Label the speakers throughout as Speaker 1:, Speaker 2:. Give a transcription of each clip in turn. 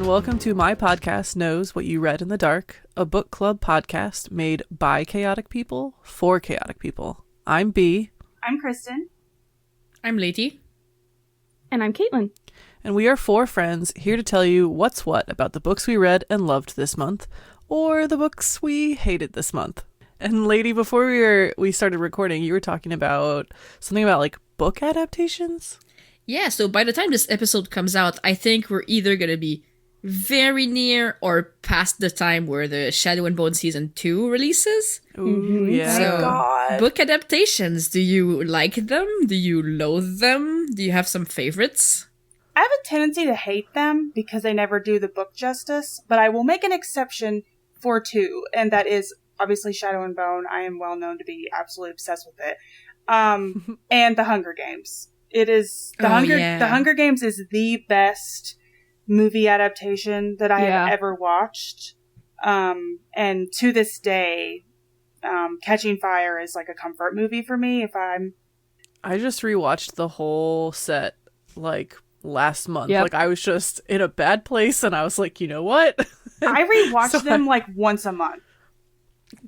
Speaker 1: and welcome to My Podcast Knows What You Read in the Dark, a book club podcast made by chaotic people for chaotic people. I'm B.
Speaker 2: I'm Kristen.
Speaker 3: I'm Leigh.
Speaker 4: And I'm Caitlin.
Speaker 1: And we are four friends here to tell you what's what about the books we read and loved this month, or the books we hated this month. And Lady, before we started recording, you were talking about something about like book adaptations?
Speaker 3: Yeah, so by the time this episode comes out, I think we're either going to be very near or past the time where the Shadow and Bone Season 2 releases.
Speaker 1: Ooh, yeah.
Speaker 3: So,
Speaker 2: God.
Speaker 3: book adaptations, do you like them? Do you loathe them? Do you have some favorites?
Speaker 2: I have a tendency to hate them because they never do the book justice, but I will make an exception for two, and that is obviously Shadow and Bone. I am well known to be absolutely obsessed with it. And The Hunger Games. It is The Hunger Games is the best movie adaptation that I have ever watched. And to this day, Catching Fire is like a comfort movie for me
Speaker 1: I just rewatched the whole set like last month.
Speaker 4: Yep.
Speaker 1: Like I was just in a bad place and I was like, you know what?
Speaker 2: I rewatch them like once a month.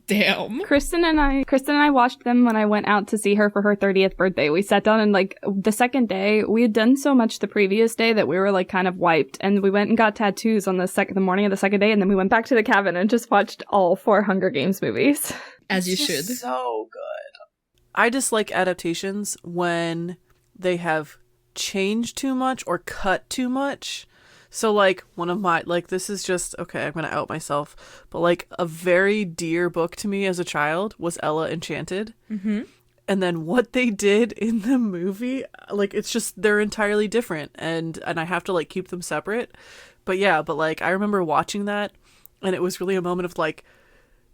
Speaker 3: Damn.
Speaker 4: Kristen and I watched them when I went out to see her for her 30th birthday. We sat down and like the second day, we had done so much the previous day that we were like kind of wiped, and we went and got tattoos on the morning of the second day, and then we went back to the cabin and just watched all 4 Hunger Games movies.
Speaker 3: As you
Speaker 2: It's
Speaker 3: should.
Speaker 2: just so good.
Speaker 1: I dislike adaptations when they have changed too much or cut too much. So, like, one of my, like, this is just, okay, I'm going to out myself, but, like, a very dear book to me as a child was Ella Enchanted.
Speaker 3: Mm-hmm.
Speaker 1: And then what they did in the movie, like, it's just, they're entirely different, and I have to, like, keep them separate. But, yeah, but, like, I remember watching that, and it was really a moment of, like,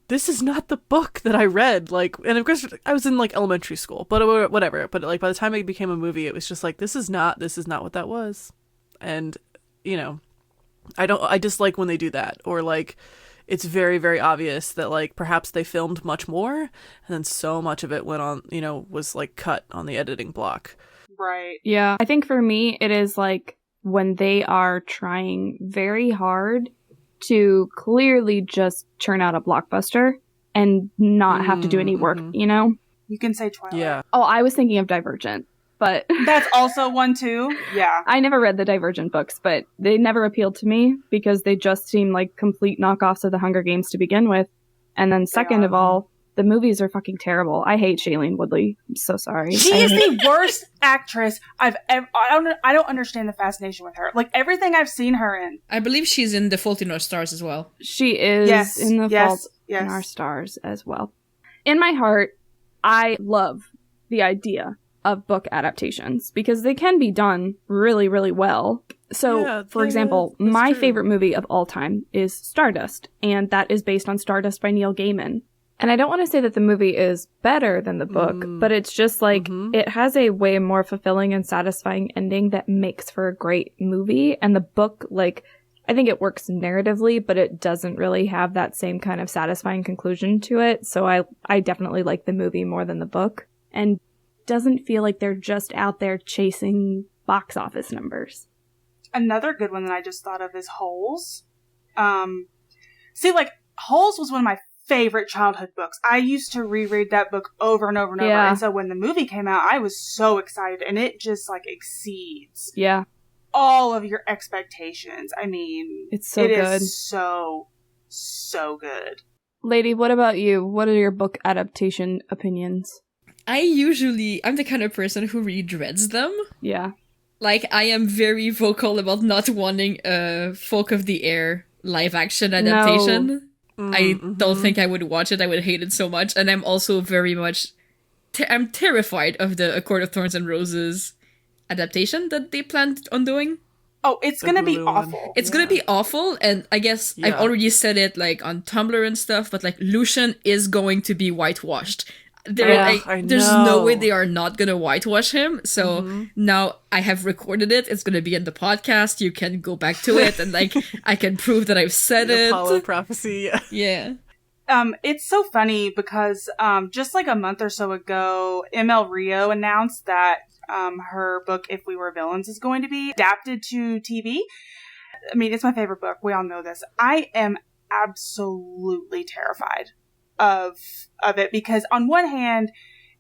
Speaker 1: this is not the book that I read, like, and of course, I was in, like, elementary school, but whatever. But, like, by the time it became a movie, it was just, like, this is not what that was. And you know, I dislike when they do that, or like it's very, very obvious that like perhaps they filmed much more and then so much of it went on, you know, was like cut on the editing block.
Speaker 2: Right.
Speaker 4: Yeah. I think for me, it is like when they are trying very hard to clearly just churn out a blockbuster and not have to do any work, you know?
Speaker 2: You can say Twilight.
Speaker 1: Yeah.
Speaker 4: Oh, I was thinking of Divergent. But
Speaker 2: That's also one too. Yeah.
Speaker 4: I never read the Divergent books, but they never appealed to me because they just seem like complete knockoffs of the Hunger Games to begin with. And then second of all, the movies are fucking terrible. I hate Shailene Woodley. I'm so sorry.
Speaker 2: She is the worst actress I've ever. I don't understand the fascination with her. Like everything I've seen her in.
Speaker 3: I believe she's in The Fault in Our Stars as well.
Speaker 4: She is in The Fault
Speaker 2: yes.
Speaker 4: in Our Stars as well. In my heart, I love the idea of book adaptations because they can be done really, really well. So, for example, my favorite movie of all time is Stardust, and that is based on Stardust by Neil Gaiman. And I don't want to say that the movie is better than the book, but it's just like it has a way more fulfilling and satisfying ending that makes for a great movie. And the book, like, I think it works narratively, but it doesn't really have that same kind of satisfying conclusion to it. So I definitely like the movie more than the book. And doesn't feel like they're just out there chasing box office numbers.
Speaker 2: Another good one that I just thought of is Holes. Like Holes was one of my favorite childhood books. I used to reread that book over and over and over. And so when the movie came out, I was so excited, and it just like exceeds all of your expectations. I mean,
Speaker 4: it's so good.
Speaker 2: Is so good.
Speaker 4: Lady, what about you? What are your book adaptation opinions?
Speaker 3: I'm the kind of person who really dreads them.
Speaker 4: Yeah.
Speaker 3: Like, I am very vocal about not wanting a Folk of the Air live action adaptation. No. I don't think I would watch it. I would hate it so much. And I'm also very much... I'm terrified of the A Court of Thorns and Roses adaptation that they planned on doing.
Speaker 2: Oh, it's gonna be awful.
Speaker 3: It's gonna be awful, and I guess I've already said it, like, on Tumblr and stuff, but, like, Lucian is going to be whitewashed. There's no way they are not gonna whitewash him. So now I have recorded it. It's gonna be in the podcast. You can go back to it and like I can prove that I've said
Speaker 1: the
Speaker 3: it.
Speaker 1: Apollo prophecy.
Speaker 3: Yeah.
Speaker 2: It's so funny because just like a month or so ago, ML Rio announced that her book If We Were Villains is going to be adapted to TV. I mean, it's my favorite book. We all know this. I am absolutely terrified of it because on one hand,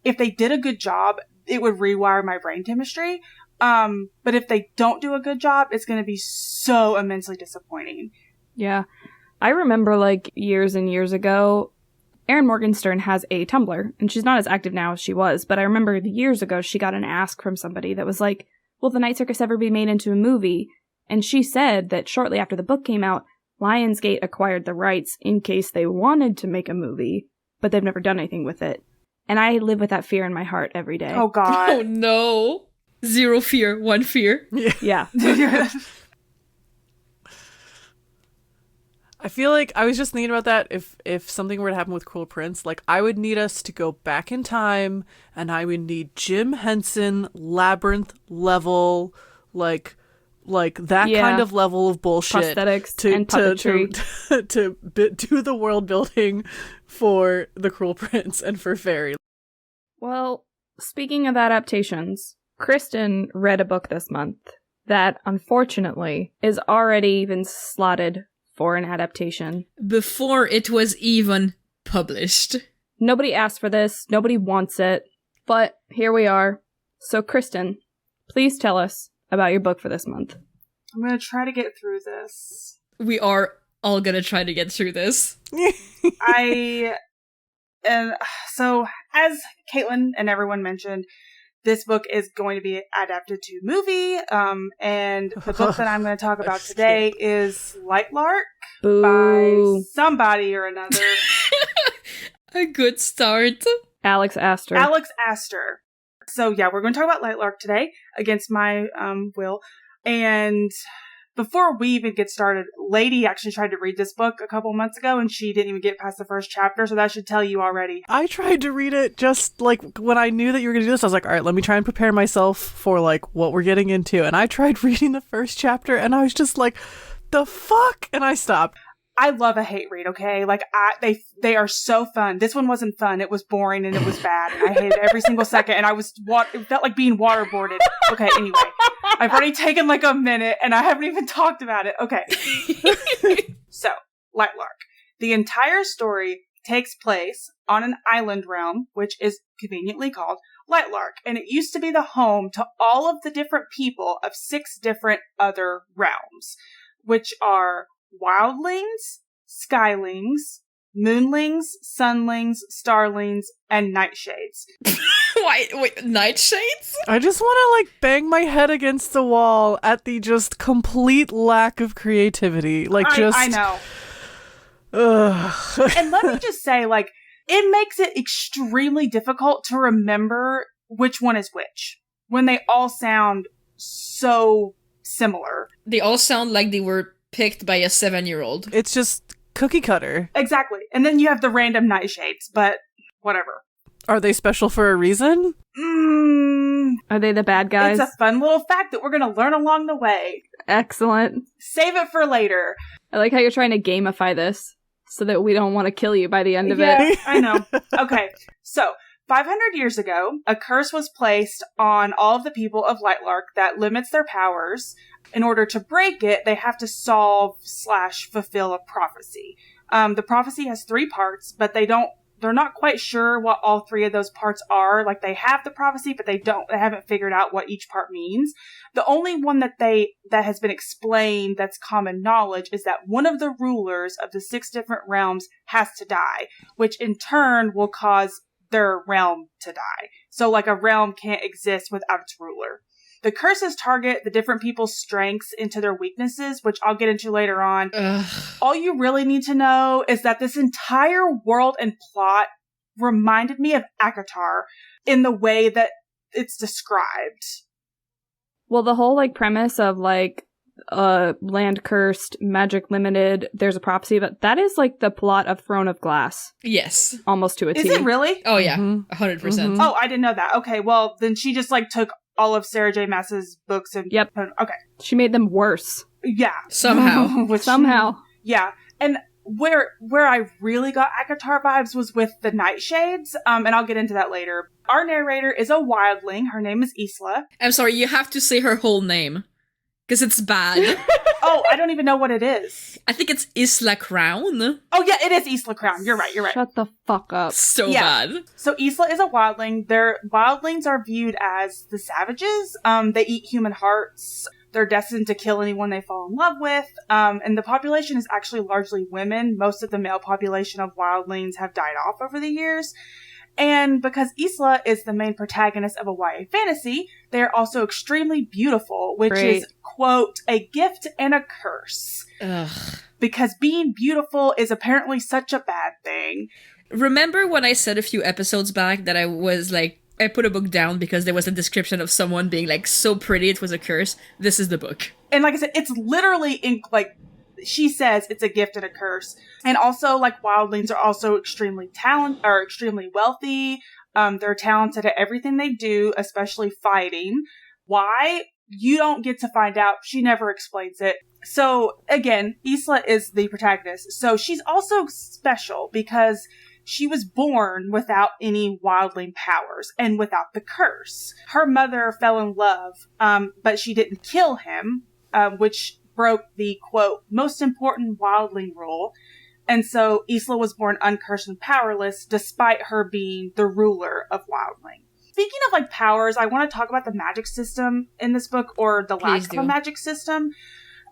Speaker 2: if they did a good job, it would rewire my brain chemistry. But if they don't do a good job, it's going to be so immensely disappointing.
Speaker 4: Yeah. I remember like years and years ago, Erin Morgenstern has a Tumblr, and she's not as active now as she was, but I remember years ago she got an ask from somebody that was like, will the Night Circus ever be made into a movie? And she said that shortly after the book came out, Lionsgate acquired the rights in case they wanted to make a movie, but they've never done anything with it. And I live with that fear in my heart every day.
Speaker 2: Oh, God.
Speaker 3: Oh, no. 0 fear, 1 fear.
Speaker 4: Yeah.
Speaker 1: I feel like I was just thinking about that. If something were to happen with Cruel Prince, like I would need us to go back in time, and I would need Jim Henson Labyrinth level, like that kind of level of bullshit,
Speaker 4: prosthetics and puppetry
Speaker 1: to do the world building for the Cruel Prince and for Fairy.
Speaker 4: Well, speaking of adaptations, Kristen read a book this month that unfortunately is already been slotted for an adaptation.
Speaker 3: Before it was even published.
Speaker 4: Nobody asked for this, nobody wants it, but here we are. So Kristen, please tell us about your book for this month.
Speaker 2: I'm going to try to get through this.
Speaker 3: We are all going to try to get through this.
Speaker 2: So, as Caitlin and everyone mentioned, this book is going to be adapted to movie, and the book that I'm going to talk about today is Lightlark by somebody or another.
Speaker 3: A good start.
Speaker 4: Alex Aster.
Speaker 2: So yeah, we're going to talk about Lightlark today, against my will. And before we even get started, Lady actually tried to read this book a couple months ago, and she didn't even get past the first chapter, so that should tell you already.
Speaker 1: I tried to read it just, like, when I knew that you were going to do this, I was like, all right, let me try and prepare myself for, like, what we're getting into. And I tried reading the first chapter, and I was just like, the fuck? And I stopped.
Speaker 2: I love a hate read, okay? Like, they are so fun. This one wasn't fun. It was boring and it was bad. And I hated every single second. And it felt like being waterboarded. Okay, anyway. I've already taken like a minute and I haven't even talked about it. Okay. So, Lightlark. The entire story takes place on an island realm, which is conveniently called Lightlark. And it used to be the home to all of the different people of 6 different other realms, which are wildlings, skylings, moonlings, sunlings, starlings, and nightshades.
Speaker 3: Wait, nightshades?
Speaker 1: I just want to, like, bang my head against the wall at the just complete lack of creativity. Like,
Speaker 2: I know.
Speaker 1: Ugh.
Speaker 2: And let me just say, like, it makes it extremely difficult to remember which one is which when they all sound so similar.
Speaker 3: They all sound like they were picked by a 7-year-old.
Speaker 1: It's just cookie cutter.
Speaker 2: Exactly. And then you have the random nightshades, but whatever.
Speaker 1: Are they special for a reason?
Speaker 4: Are they the bad guys?
Speaker 2: It's a fun little fact that we're going to learn along the way.
Speaker 4: Excellent.
Speaker 2: Save it for later.
Speaker 4: I like how you're trying to gamify this so that we don't want to kill you by the end of it.
Speaker 2: Yeah, I know. Okay, so 500 years ago, a curse was placed on all of the people of Lightlark that limits their powers. In order to break it, they have to solve/fulfill a prophecy. The prophecy has 3 parts, but they're not quite sure what all 3 of those parts are. Like, they have the prophecy, but they haven't figured out what each part means. The only one that has been explained that's common knowledge is that one of the rulers of the 6 different realms has to die, which in turn will cause their realm to die. So, like, a realm can't exist without its ruler. The curses target the different people's strengths into their weaknesses, which I'll get into later on.
Speaker 3: Ugh.
Speaker 2: All you really need to know is that this entire world and plot reminded me of ACOTAR in the way that it's described.
Speaker 4: Well, the whole, like, premise of, like, land cursed, magic limited, there's a prophecy, but that is, like, the plot of Throne of Glass.
Speaker 3: Yes.
Speaker 4: Almost to a T.
Speaker 2: Is it really?
Speaker 3: Oh, yeah.
Speaker 1: Mm-hmm.
Speaker 3: 100%.
Speaker 1: Mm-hmm.
Speaker 2: Oh, I didn't know that. Okay, well, then she just, like, took all of Sarah J. Maas's books and...
Speaker 4: Yep.
Speaker 2: Okay.
Speaker 4: She made them worse.
Speaker 2: Yeah.
Speaker 3: Somehow.
Speaker 4: Somehow.
Speaker 2: Yeah. And where I really got ACOTAR vibes was with the Nightshades, and I'll get into that later. Our narrator is a wildling. Her name is Isla.
Speaker 3: I'm sorry, you have to say her whole name. Because it's bad.
Speaker 2: Oh, I don't even know what it is.
Speaker 3: I think it's Isla Crown.
Speaker 2: Oh, yeah, it is Isla Crown. You're right.
Speaker 4: Shut the fuck up.
Speaker 3: So bad.
Speaker 2: So Isla is a wildling. Wildlings are viewed as the savages. They eat human hearts. They're destined to kill anyone they fall in love with. And the population is actually largely women. Most of the male population of wildlings have died off over the years. And because Isla is the main protagonist of a YA fantasy, they're also extremely beautiful, which is, quote, a gift and a curse.
Speaker 3: Ugh.
Speaker 2: Because being beautiful is apparently such a bad thing.
Speaker 3: Remember when I said a few episodes back that I was like, I put a book down because there was a description of someone being like so pretty it was a curse? This is the book. And
Speaker 2: like I said, it's literally she says it's a gift and a curse. And also, like, wildlings are also extremely extremely wealthy. They're talented at everything they do, especially fighting. Why? You don't get to find out. She never explains it. So, again, Isla is the protagonist. So she's also special because she was born without any wildling powers and without the curse. Her mother fell in love, but she didn't kill him, which broke the, quote, most important wildling rule. And so Isla was born uncursed and powerless, despite her being the ruler of wildling. Speaking of, like, powers, I want to talk about the magic system in this book, or the lack of a magic system.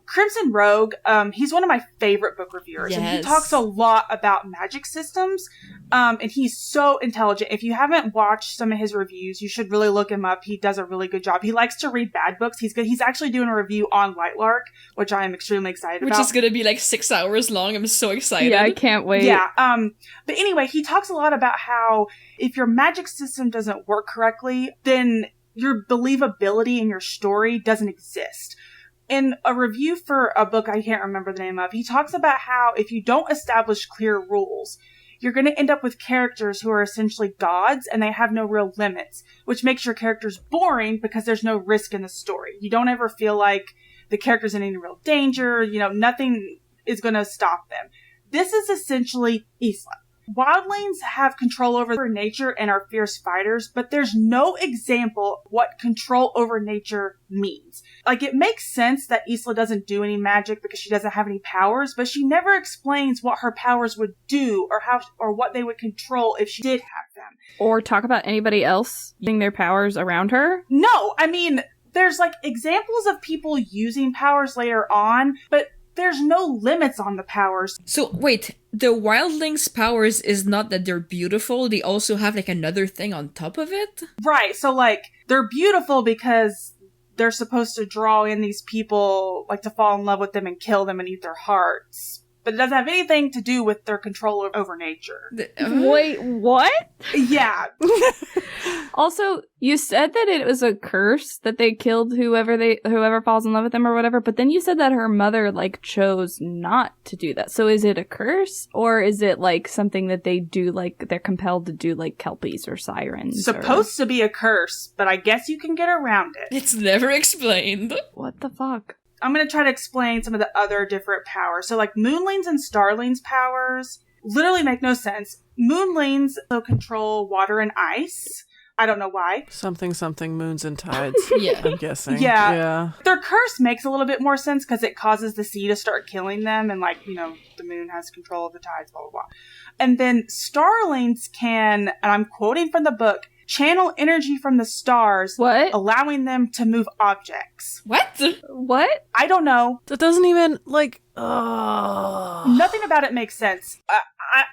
Speaker 2: Crimson Rogue, he's one of my favorite book reviewers, and he talks a lot about magic systems, and he's so intelligent. If you haven't watched some of his reviews, you should really look him up. He does a really good job. He likes to read bad books. He's good. He's actually doing a review on Lightlark, which I am extremely excited about.
Speaker 3: Which is going to be like 6 hours long. I'm so excited.
Speaker 4: Yeah, I can't wait.
Speaker 2: Yeah, but anyway, he talks a lot about how if your magic system doesn't work correctly, then your believability in your story doesn't exist. In a review for a book I can't remember the name of, he talks about how if you don't establish clear rules, you're going to end up with characters who are essentially gods and they have no real limits, which makes your characters boring because there's no risk in the story. You don't ever feel like the character's in any real danger. You know, nothing is going to stop them. This is essentially Isla. Wildlings have control over nature and are fierce fighters, but there's no example of what control over nature means. Like, it makes sense that Isla doesn't do any magic because she doesn't have any powers, but she never explains what her powers would do or what they would control if she did have them.
Speaker 4: Or talk about anybody else using their powers around her.
Speaker 2: No, I mean, there's, like, examples of people using powers later on, but there's no limits on the powers.
Speaker 3: So, wait, the wildlings' powers is not that they're beautiful, they also have, like, another thing on top of it?
Speaker 2: Right, so, like, they're beautiful because they're supposed to draw in these people, like, to fall in love with them and kill them and eat their hearts. But it doesn't have anything to do with their control over nature.
Speaker 4: Wait, what?
Speaker 2: Yeah.
Speaker 4: Also, you said that it was a curse that they killed whoever falls in love with them or whatever, but then you said that her mother, like, chose not to do that. So is it a curse? Or is it, like, something that they do, like, they're compelled to do, like, kelpies or sirens?
Speaker 2: Supposed to be a curse, but I guess you can get around it.
Speaker 3: It's never explained.
Speaker 4: What the fuck?
Speaker 2: I'm going to try to explain some of the other different powers. So, like, moonlings and starlings' powers literally make no sense. Moonlings also control water and ice. I don't know why.
Speaker 1: Something, moons and tides.
Speaker 3: Yeah.
Speaker 1: I'm guessing.
Speaker 2: Yeah. Their curse makes a little bit more sense because it causes the sea to start killing them. And, like, you know, the moon has control of the tides, blah, blah, blah. And then starlings can, and I'm quoting from the book, channel energy from the stars,
Speaker 4: what?
Speaker 2: Allowing them to move objects.
Speaker 3: What?
Speaker 4: What?
Speaker 2: I don't know.
Speaker 1: That doesn't even, like,
Speaker 2: Nothing about it makes sense.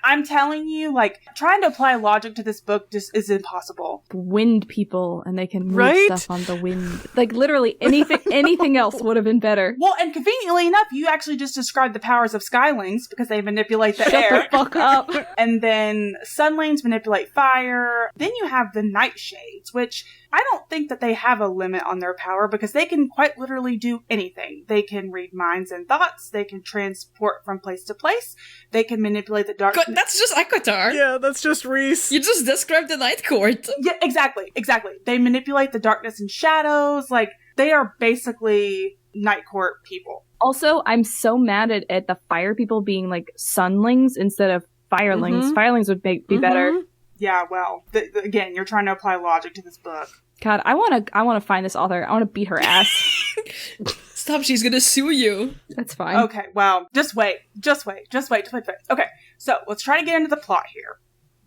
Speaker 2: I'm telling you, like, trying to apply logic to this book just is impossible.
Speaker 4: Wind people, and they can move stuff on the wind. Like, literally anything else would have been better.
Speaker 2: Well, and conveniently enough, you actually just described the powers of skylings because they manipulate the air.
Speaker 4: Shut the fuck up.
Speaker 2: And then sunlings manipulate fire. Then you have the nightshades, which I don't think that they have a limit on their power because they can quite literally do anything. They can read minds and thoughts. They can transport from place to place. They can manipulate the dark.
Speaker 3: That's just Akatar.
Speaker 1: Yeah, that's just Reese.
Speaker 3: You just described the Night Court.
Speaker 2: Yeah, exactly. They manipulate the darkness and shadows. Like, they are basically Night Court people.
Speaker 4: Also, I'm so mad at the fire people being, like, sunlings instead of firelings. Mm-hmm. Firelings would be better.
Speaker 2: Yeah, well, again, you're trying to apply logic to this book.
Speaker 4: God, I want to find this author. I want to beat her ass.
Speaker 3: Stop, she's gonna sue you.
Speaker 4: That's fine.
Speaker 2: Okay, well, just wait. Okay, so let's try to get into the plot here.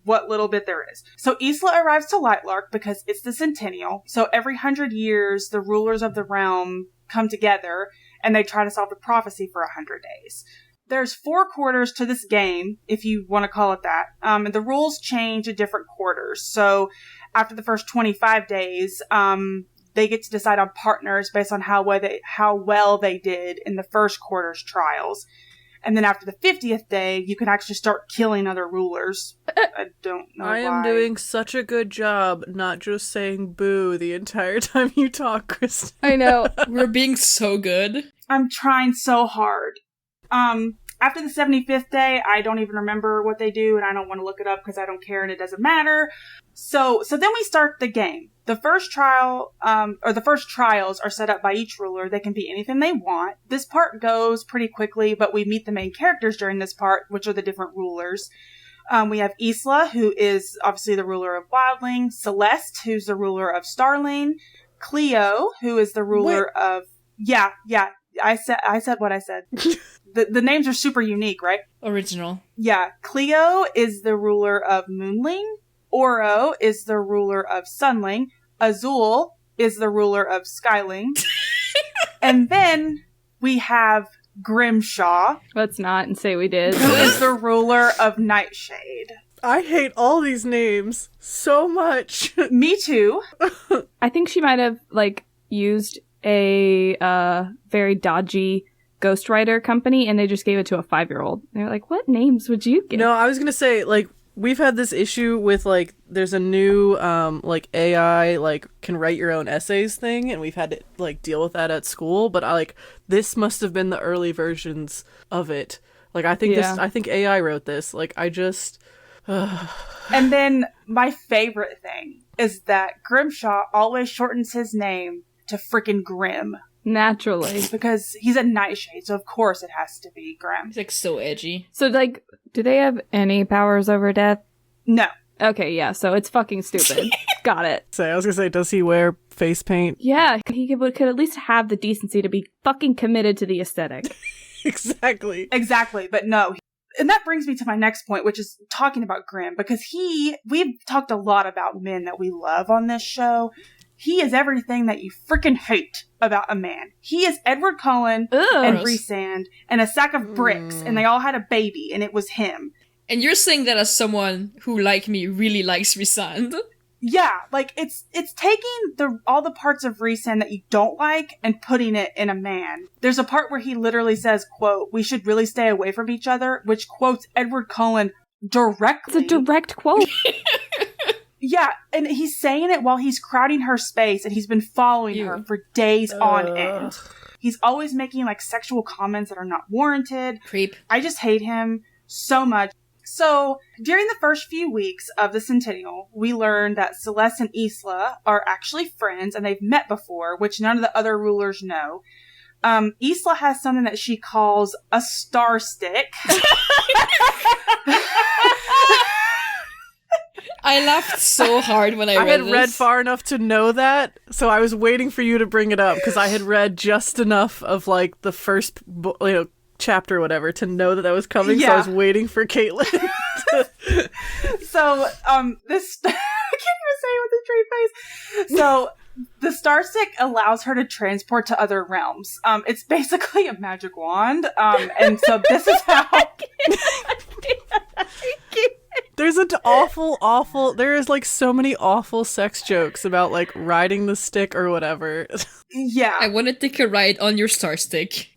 Speaker 2: What little bit there is. So Isla arrives to Lightlark because it's the centennial. So every 100 years, the rulers of the realm come together and they try to solve the prophecy for 100 days. There's 4 quarters to this game, if you want to call it that. And the rules change at different quarters. So after the first 25 days, they get to decide on partners based on how well they did in the first quarter's trials. And then after the 50th day, you can actually start killing other rulers. I don't know why.
Speaker 1: I am doing such a good job not just saying boo the entire time you talk, Kristen.
Speaker 4: I know.
Speaker 3: We're being so good.
Speaker 2: I'm trying so hard. After the 75th day, I don't even remember what they do, and I don't want to look it up because I don't care and it doesn't matter. So then we start the game. The first trial, or the first trials are set up by each ruler. They can be anything they want. This part goes pretty quickly, but we meet the main characters during this part, which are the different rulers. We have Isla, who is obviously the ruler of Wildling. Celeste, who's the ruler of Starling. Cleo, who is the ruler of... Yeah, I said what I said. The names are super unique, right?
Speaker 3: Original.
Speaker 2: Yeah. Cleo is the ruler of Moonling. Oro is the ruler of Sunling. Azul is the ruler of Skyling. And then we have Grimshaw.
Speaker 4: Let's not and say we did.
Speaker 2: Who is the ruler of Nightshade.
Speaker 1: I hate all these names so much.
Speaker 2: Me too.
Speaker 4: I think she might have, used a very dodgy ghostwriter company, and they just gave it to a 5-year-old. They're like, what names would you give?
Speaker 1: No, I was gonna say, we've had this issue with, there's a new, AI, can write your own essays thing, and we've had to, deal with that at school, but, this must have been the early versions of it. I think AI wrote this.
Speaker 2: And then my favorite thing is that Grimshaw always shortens his name to frickin' Grim.
Speaker 4: Naturally.
Speaker 2: Because he's a Nightshade, so of course it has to be Grim.
Speaker 3: He's so edgy.
Speaker 4: So do they have any powers over death?
Speaker 2: No.
Speaker 4: Okay, yeah, so it's fucking stupid. Got it.
Speaker 1: I was gonna say, does he wear face paint?
Speaker 4: Yeah, he could at least have the decency to be fucking committed to the aesthetic.
Speaker 1: Exactly,
Speaker 2: but no. And that brings me to my next point, which is talking about Grim, because we've talked a lot about men that we love on this show. He is everything that you freaking hate about a man. He is Edward Cullen and Rhysand and a sack of bricks, and they all had a baby, and it was him.
Speaker 3: And you're saying that as someone who, like me, really likes Rhysand?
Speaker 2: Yeah, it's taking all the parts of Rhysand that you don't like and putting it in a man. There's a part where he literally says, quote, "We should really stay away from each other," which quotes Edward Cullen directly.
Speaker 4: It's a direct quote.
Speaker 2: Yeah, and he's saying it while he's crowding her space, and he's been following her for days on end. He's always making, sexual comments that are not warranted.
Speaker 3: Creep.
Speaker 2: I just hate him so much. So, during the first few weeks of the Centennial, we learned that Celeste and Isla are actually friends, and they've met before, which none of the other rulers know. Isla has something that she calls a starstick.
Speaker 3: I laughed so hard when I read this.
Speaker 1: I had read far enough to know that, so I was waiting for you to bring it up, because I had read just enough of, the first, chapter or whatever to know that was coming, so I was waiting for Caitlin.
Speaker 2: So, this... I can't even say it with a straight face. So, the starstick allows her to transport to other realms. It's basically a magic wand, and so this is how...
Speaker 1: There's an awful, there is so many awful sex jokes about riding the stick or whatever.
Speaker 2: Yeah.
Speaker 3: I want to take a ride on your star stick.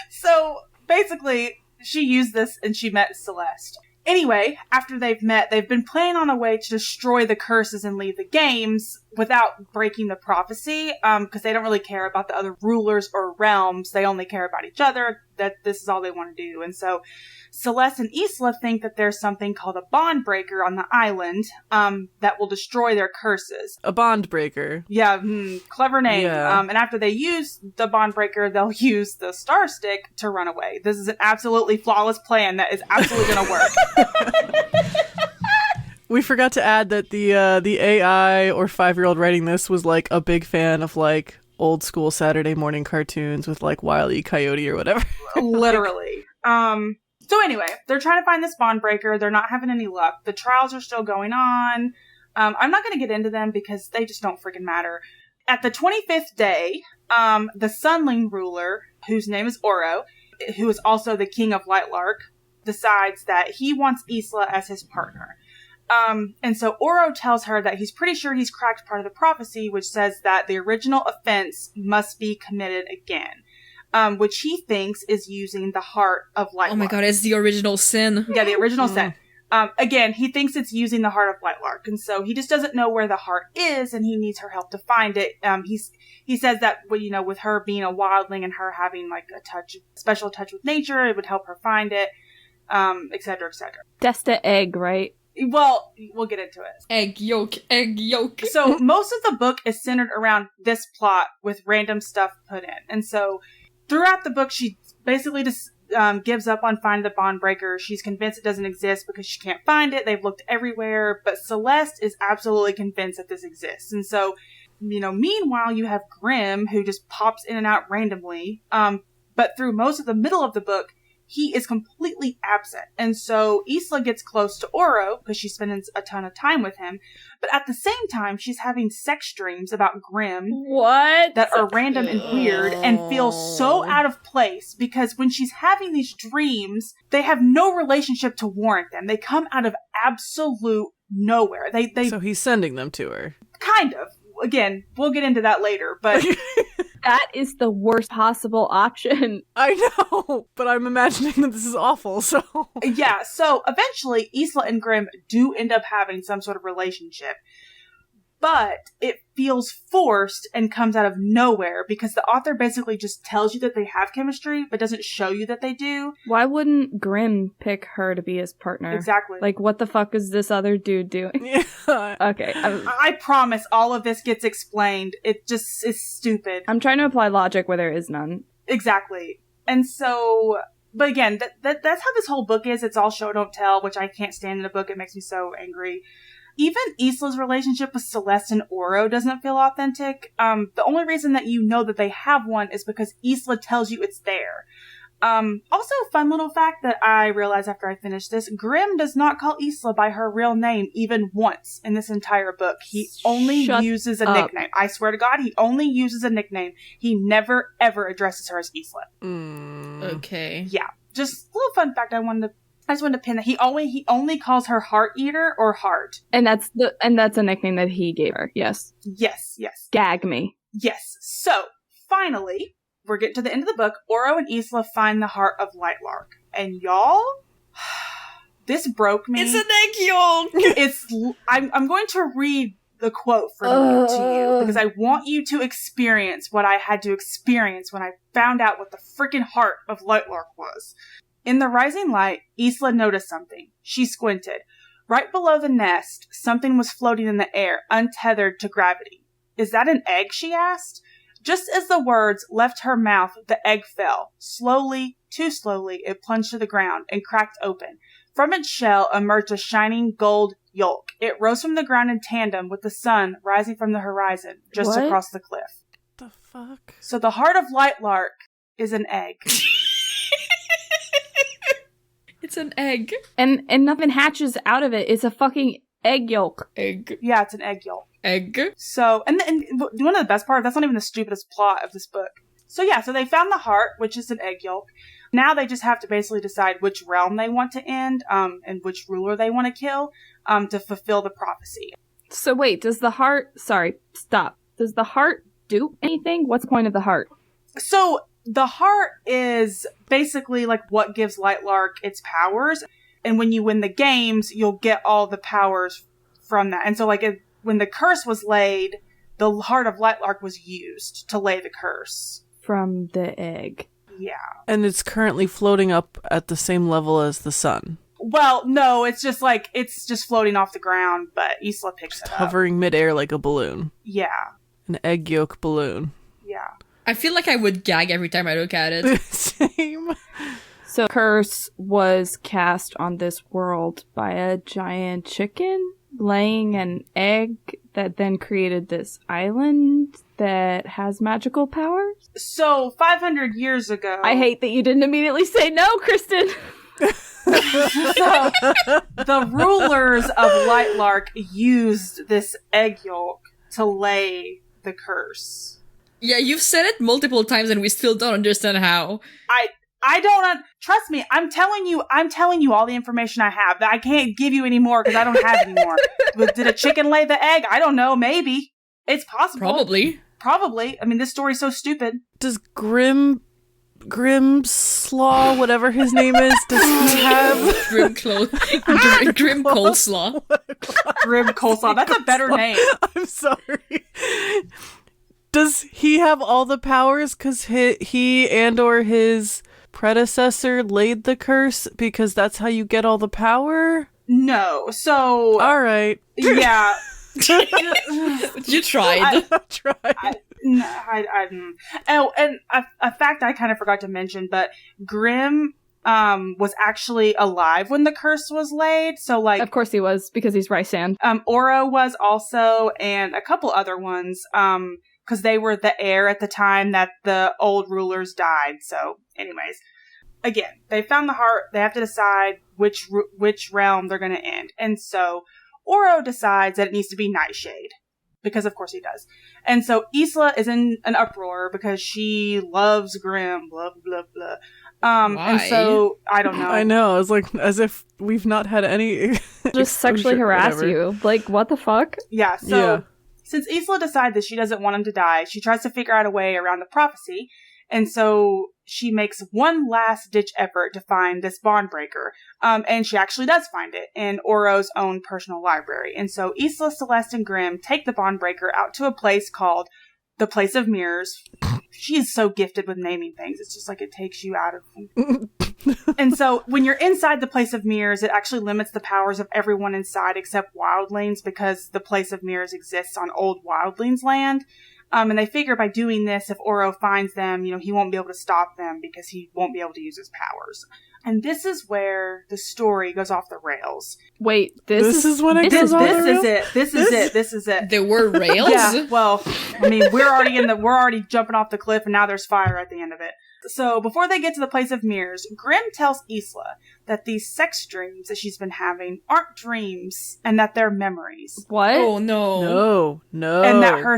Speaker 2: So basically, she used this and she met Celeste. Anyway, after they've met, they've been planning on a way to destroy the curses and leave the games without breaking the prophecy, because they don't really care about the other rulers or realms. They only care about each other, that this is all they want to do. And so Celeste and Isla think that there's something called a bond breaker on the island that will destroy their curses.
Speaker 1: A bond breaker.
Speaker 2: Yeah, clever name.
Speaker 1: Yeah.
Speaker 2: And after they use the bond breaker, they'll use the star stick to run away. This is an absolutely flawless plan that is absolutely going to work.
Speaker 1: We forgot to add that the AI or 5-year-old writing this was like a big fan of like old school Saturday morning cartoons with like Wile E. Coyote or whatever.
Speaker 2: Literally. So anyway, they're trying to find this bond breaker. They're not having any luck. The trials are still going on. I'm not going to get into them because they just don't freaking matter. At the 25th day, the Sunling ruler, whose name is Oro, who is also the king of Lightlark, decides that he wants Isla as his partner. And so Oro tells her that he's pretty sure he's cracked part of the prophecy, which says that the original offense must be committed again, which he thinks is using the heart of Lightlark.
Speaker 3: Oh my god, it's the original sin.
Speaker 2: Yeah, the original sin. Again, he thinks it's using the heart of Lightlark, and so he just doesn't know where the heart is, and he needs her help to find it. He says that, with her being a wildling and her having like special touch with nature, it would help her find it, et cetera, et cetera.
Speaker 4: That's the egg, right?
Speaker 2: Well, we'll get into it.
Speaker 3: Egg yolk.
Speaker 2: So most of the book is centered around this plot with random stuff put in. And so throughout the book, she basically just gives up on finding the bond breaker. She's convinced it doesn't exist because she can't find it. They've looked everywhere. But Celeste is absolutely convinced that this exists. And so, meanwhile, you have Grimm, who just pops in and out randomly. But through most of the middle of the book, he is completely absent. And so Isla gets close to Oro because she spends a ton of time with him. But at the same time, she's having sex dreams about Grimm.
Speaker 4: What?
Speaker 2: That are random and weird and feel so out of place because when she's having these dreams, they have no relationship to warrant them. They come out of absolute nowhere.
Speaker 1: So he's sending them to her.
Speaker 2: Kind of. Again, we'll get into that later, but...
Speaker 4: That is the worst possible option.
Speaker 1: I know, but I'm imagining that this is awful, so...
Speaker 2: Yeah, so eventually, Isla and Grimm do end up having some sort of relationship. But it feels forced and comes out of nowhere because the author basically just tells you that they have chemistry, but doesn't show you that they do.
Speaker 4: Why wouldn't Grimm pick her to be his partner?
Speaker 2: Exactly.
Speaker 4: Like, what the fuck is this other dude doing?
Speaker 1: Yeah.
Speaker 4: Okay.
Speaker 2: I promise all of this gets explained. It just is stupid.
Speaker 4: I'm trying to apply logic where there is none.
Speaker 2: Exactly. And so... But again, that's how this whole book is. It's all show, don't tell, which I can't stand in a book. It makes me so angry. Even Isla's relationship with Celeste and Oro doesn't feel authentic. The only reason that you know that they have one is because Isla tells you it's there. Also, fun little fact that I realized after I finished this, Grimm does not call Isla by her real name even once in this entire book. He only uses a nickname. I swear to God, he only uses a nickname. He never, ever addresses her as Isla.
Speaker 3: Okay.
Speaker 2: Yeah. Just a little fun fact I just wanted to pin that he only calls her Heart Eater or Heart.
Speaker 4: And that's a nickname that he gave her. Yes.
Speaker 2: Yes.
Speaker 4: Gag me.
Speaker 2: Yes. So, finally, we're getting to the end of the book. Oro and Isla find the heart of Lightlark. And y'all, this broke me.
Speaker 3: It's an egg yolk!
Speaker 2: I'm going to read the quote to you because I want you to experience what I had to experience when I found out what the freaking heart of Lightlark was. In the rising light, Isla noticed something. She squinted. Right below the nest, something was floating in the air, untethered to gravity. Is that an egg? She asked. Just as the words left her mouth, the egg fell. Slowly, too slowly, it plunged to the ground and cracked open. From its shell emerged a shining gold yolk. It rose from the ground in tandem with the sun rising from the horizon just across the cliff.
Speaker 1: What the fuck?
Speaker 2: So the heart of Lightlark is an egg.
Speaker 3: It's an egg.
Speaker 4: And nothing hatches out of it. It's a fucking egg yolk.
Speaker 3: Egg.
Speaker 2: Yeah, it's an egg yolk.
Speaker 3: Egg.
Speaker 2: So, and one of the best parts, that's not even the stupidest plot of this book. So yeah, so they found the heart, which is an egg yolk. Now they just have to basically decide which realm they want to end, and which ruler they want to kill, to fulfill the prophecy.
Speaker 4: So wait, does the heart do anything? What's the point of the heart?
Speaker 2: So, the heart is basically like what gives Lightlark its powers. And when you win the games, you'll get all the powers from that. And so when the curse was laid, the heart of Lightlark was used to lay the curse.
Speaker 4: From the egg.
Speaker 2: Yeah.
Speaker 1: And it's currently floating up at the same level as the sun.
Speaker 2: Well, no, it's just floating off the ground, but Isla picks it up.
Speaker 1: Hovering midair like a balloon.
Speaker 2: Yeah.
Speaker 1: An egg yolk balloon.
Speaker 2: Yeah.
Speaker 3: I feel like I would gag every time I look at it.
Speaker 1: Same.
Speaker 4: So curse was cast on this world by a giant chicken? laying an egg that then created this island that has magical powers?
Speaker 2: So, 500 years ago...
Speaker 4: I hate that you didn't immediately say no, Kristen!
Speaker 2: So, the rulers of Lightlark used this egg yolk to lay the curse.
Speaker 3: Yeah, you've said it multiple times and we still don't understand how.
Speaker 2: I don't trust me. I'm telling you all the information I have. I can't give you any more because I don't have any more. Did a chicken lay the egg? I don't know. Maybe. It's possible. Probably. I mean, this story's so stupid.
Speaker 1: Does Grimslaw, whatever his name is, does he have
Speaker 3: Grim Coleslaw?
Speaker 2: Grim Coleslaw. That's a better name.
Speaker 1: I'm sorry. Does he have all the powers because he and or his predecessor laid the curse because that's how you get all the power?
Speaker 2: No. So...
Speaker 1: All right.
Speaker 2: Yeah.
Speaker 3: You tried.
Speaker 1: I tried.
Speaker 2: Oh, and a fact I kind of forgot to mention, but Grim was actually alive when the curse was laid. So, like,
Speaker 4: of course he was, because he's Rysand.
Speaker 2: Oro was also, and a couple other ones, because they were the heir at the time that the old rulers died. So, anyways, again, they found the heart. They have to decide which realm they're going to end, and so Oro decides that it needs to be Nightshade. Because of course he does. And so Isla is in an uproar because she loves Grim, blah, blah, blah.
Speaker 3: Why?
Speaker 2: And so, I don't know.
Speaker 1: I know, it's like, as if we've not had any...
Speaker 4: Just sexually harass
Speaker 1: whatever.
Speaker 4: you. Like, what the fuck?
Speaker 2: Yeah, so, since Isla decides that she doesn't want him to die, she tries to figure out a way around the prophecy. And so, she makes one last-ditch effort to find this bond breaker. And she actually does find it in Oro's own personal library. And so Isla, Celeste, and Grim take the bond breaker out to a place called the Place of Mirrors. She is so gifted with naming things. It's just like it takes you out of them. And so when you're inside the Place of Mirrors, it actually limits the powers of everyone inside except wildlings because the Place of Mirrors exists on old wildlings land. And they figure by doing this, if Oro finds them, he won't be able to stop them because he won't be able to use his powers. And this is where the story goes off the rails.
Speaker 4: Wait, this is
Speaker 1: when it goes off the rails?
Speaker 2: This is it.
Speaker 3: There were rails?
Speaker 2: Yeah, well, I mean, we're already jumping off the cliff and now there's fire at the end of it. So before they get to the Place of Mirrors, Grim tells Isla that these sex dreams that she's been having aren't dreams and that they're memories.
Speaker 4: What?
Speaker 3: Oh, no.
Speaker 1: No.
Speaker 2: And that her...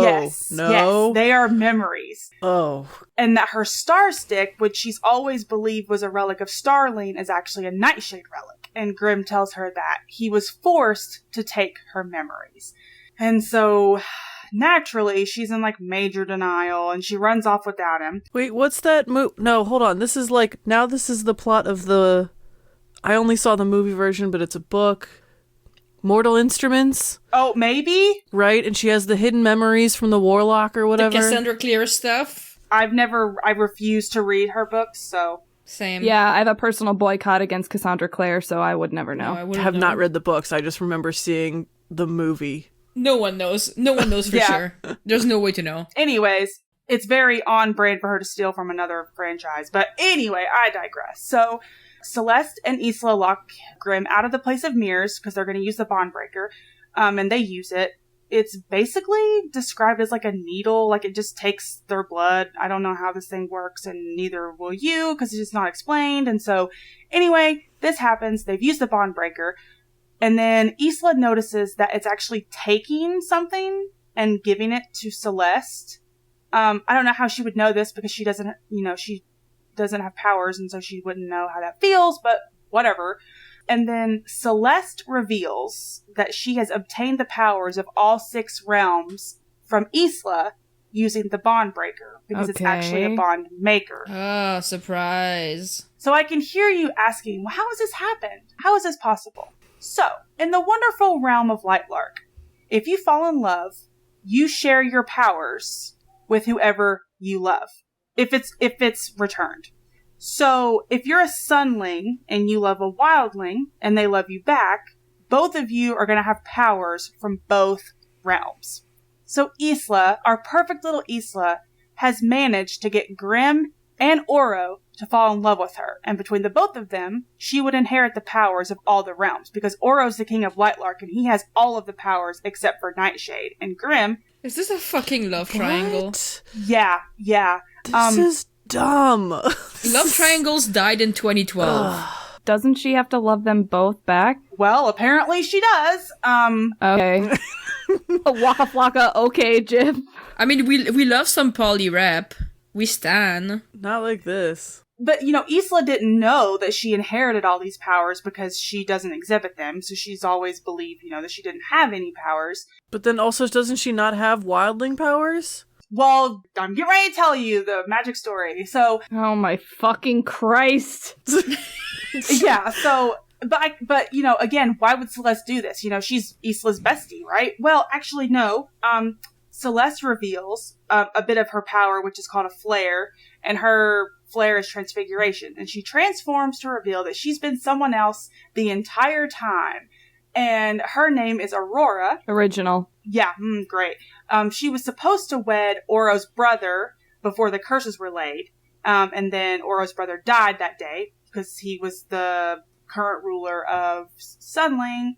Speaker 1: Yes,
Speaker 2: they are memories.
Speaker 1: Oh.
Speaker 2: And that her starstick, which she's always believed was a relic of Starling, is actually a Nightshade relic. And Grim tells her that he was forced to take her memories. And so... naturally, she's in, major denial, and she runs off without him.
Speaker 1: Wait, what's that No, hold on. This is, this is the plot of the... I only saw the movie version, but it's a book. Mortal Instruments?
Speaker 2: Oh, maybe?
Speaker 1: Right? And she has the hidden memories from the Warlock or whatever.
Speaker 3: The Cassandra Clare stuff?
Speaker 2: I refuse to read her books, so...
Speaker 3: Same.
Speaker 4: Yeah, I have a personal boycott against Cassandra Clare, so I would never know.
Speaker 1: I have not read the books. I just remember seeing the movie.
Speaker 3: No one knows. No one knows for sure. There's no way to know.
Speaker 2: Anyways, it's very on brand for her to steal from another franchise. But anyway, I digress. So, Celeste and Isla lock Grim out of the Place of Mirrors because they're going to use the bond breaker. And they use it. It's basically described as like a needle. Like it just takes their blood. I don't know how this thing works and neither will you because it's just not explained. And so, anyway, this happens. They've used the bond breaker. And then Isla notices that it's actually taking something and giving it to Celeste. I don't know how she would know this because she doesn't have powers and so she wouldn't know how that feels, but whatever. And then Celeste reveals that she has obtained the powers of all 6 realms from Isla using the bond breaker because it's actually a bond maker.
Speaker 3: Oh, surprise.
Speaker 2: So I can hear you asking, well, how has this happened? How is this possible? So, in the wonderful realm of Lightlark, if you fall in love, you share your powers with whoever you love, if it's returned. So, if you're a sunling and you love a wildling and they love you back, both of you are going to have powers from both realms. So, Isla, our perfect little Isla, has managed to get Grim and Oro to fall in love with her. And between the both of them, she would inherit the powers of all the realms, because Oro's the king of Lightlark and he has all of the powers except for Nightshade. And Grimm...
Speaker 3: Is this a fucking love triangle?
Speaker 2: Yeah.
Speaker 1: This is dumb.
Speaker 3: Love triangles died in 2012.
Speaker 4: Doesn't she have to love them both back?
Speaker 2: Well, apparently she does.
Speaker 4: Okay. Waka flocka, okay, Jim.
Speaker 3: I mean, we love some poly rap. We stan.
Speaker 1: Not like this.
Speaker 2: But, Isla didn't know that she inherited all these powers because she doesn't exhibit them, so she's always believed, that she didn't have any powers.
Speaker 1: But then also, doesn't she not have wildling powers?
Speaker 2: Well, I'm getting ready to tell you the magic story. So...
Speaker 4: Oh my fucking Christ.
Speaker 2: Yeah, so... But again, why would Celeste do this? She's Isla's bestie, right? Well, actually, no. Celeste reveals a bit of her power, which is called a flare, and her flare is transfiguration. And she transforms to reveal that she's been someone else the entire time. And her name is Aurora.
Speaker 4: Original.
Speaker 2: Yeah, great. She was supposed to wed Oro's brother before the curses were laid. And then Oro's brother died that day because he was the current ruler of Sunling,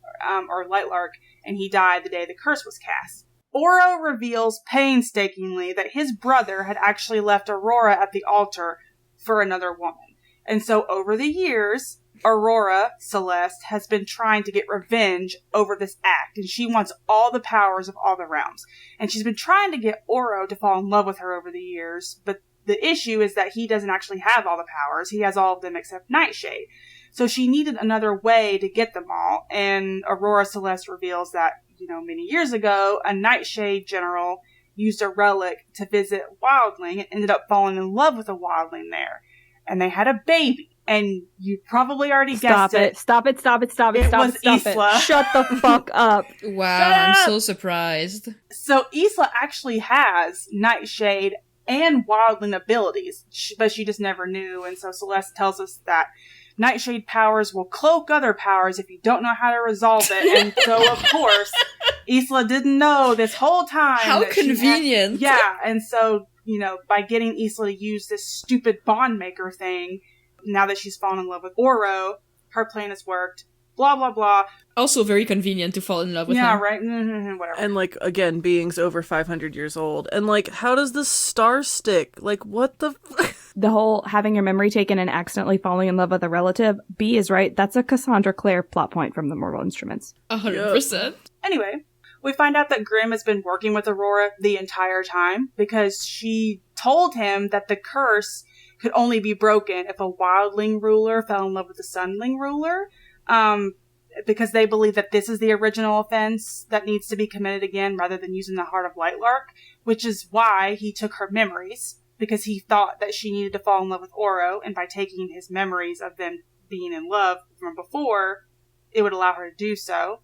Speaker 2: or Lightlark, and he died the day the curse was cast. Oro reveals painstakingly that his brother had actually left Aurora at the altar for another woman. And so over the years, Aurora, Celeste, has been trying to get revenge over this act, and she wants all the powers of all the realms. And she's been trying to get Oro to fall in love with her over the years, but the issue is that he doesn't actually have all the powers. He has all of them except Nightshade. So she needed another way to get them all, and Aurora Celeste reveals that, many years ago, a Nightshade general used a relic to visit Wildling and ended up falling in love with a Wildling there. And they had a baby. And you probably already guessed it.
Speaker 4: Stop it. Stop it. Shut the fuck up.
Speaker 3: Wow, I'm so surprised.
Speaker 2: So Isla actually has Nightshade and Wildling abilities, but she just never knew. And so Celeste tells us that Nightshade powers will cloak other powers if you don't know how to resolve it. And so, of course, Isla didn't know this whole time.
Speaker 3: How convenient.
Speaker 2: Yeah, and so, by getting Isla to use this stupid bond maker thing, now that she's fallen in love with Oro, her plan has worked. Blah, blah, blah.
Speaker 3: Also very convenient to fall in love with him.
Speaker 2: Yeah, right? Mm-hmm, whatever.
Speaker 1: And, again, beings over 500 years old. And, how does the starstick? What the...
Speaker 4: The whole having your memory taken and accidentally falling in love with a relative, B is right. That's a Cassandra Clare plot point from the Mortal Instruments.
Speaker 3: 100%.
Speaker 2: Anyway, we find out that Grimm has been working with Aurora the entire time because she told him that the curse could only be broken if a Wildling ruler fell in love with a Sunling ruler. Because they believe that this is the original offense that needs to be committed again rather than using the heart of Lightlark, which is why he took her memories, because he thought that she needed to fall in love with Oro, and by taking his memories of them being in love from before, it would allow her to do so.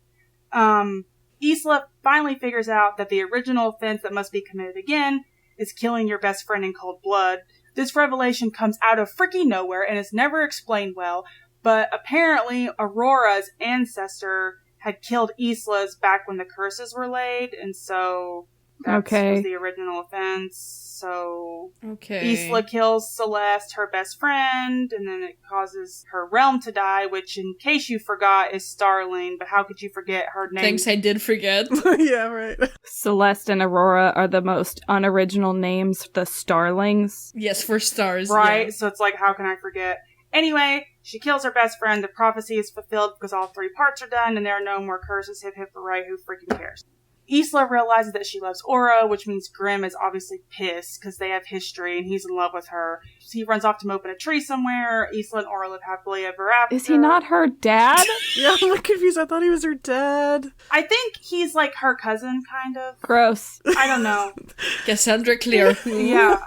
Speaker 2: Isla finally figures out that the original offense that must be committed again is killing your best friend in cold blood. This revelation comes out of freaking nowhere and is never explained well, but apparently Aurora's ancestor had killed Isla's back when the curses were laid, and so that was the original offense. So Isla kills Celeste, her best friend, and then it causes her realm to die, which, in case you forgot, is Starling, but how could you forget her name?
Speaker 3: Thanks, I did forget.
Speaker 1: Yeah, right.
Speaker 4: Celeste and Aurora are the most unoriginal names, the Starlings.
Speaker 3: Yes, for stars.
Speaker 2: Right,
Speaker 3: yeah.
Speaker 2: so it's how can I forget? Anyway, she kills her best friend, the prophecy is fulfilled because all 3 parts are done, and there are no more curses. Hip hip hooray, who freaking cares? Isla realizes that she loves Oro, which means Grimm is obviously pissed because they have history and he's in love with her. So he runs off to mope in a tree somewhere. Isla and Oro live happily ever after.
Speaker 4: Is he not her dad?
Speaker 1: Yeah, I'm confused. I thought he was her dad.
Speaker 2: I think he's her cousin, kind of.
Speaker 4: Gross.
Speaker 2: I don't know.
Speaker 3: Cassandra Clare.
Speaker 2: Yeah.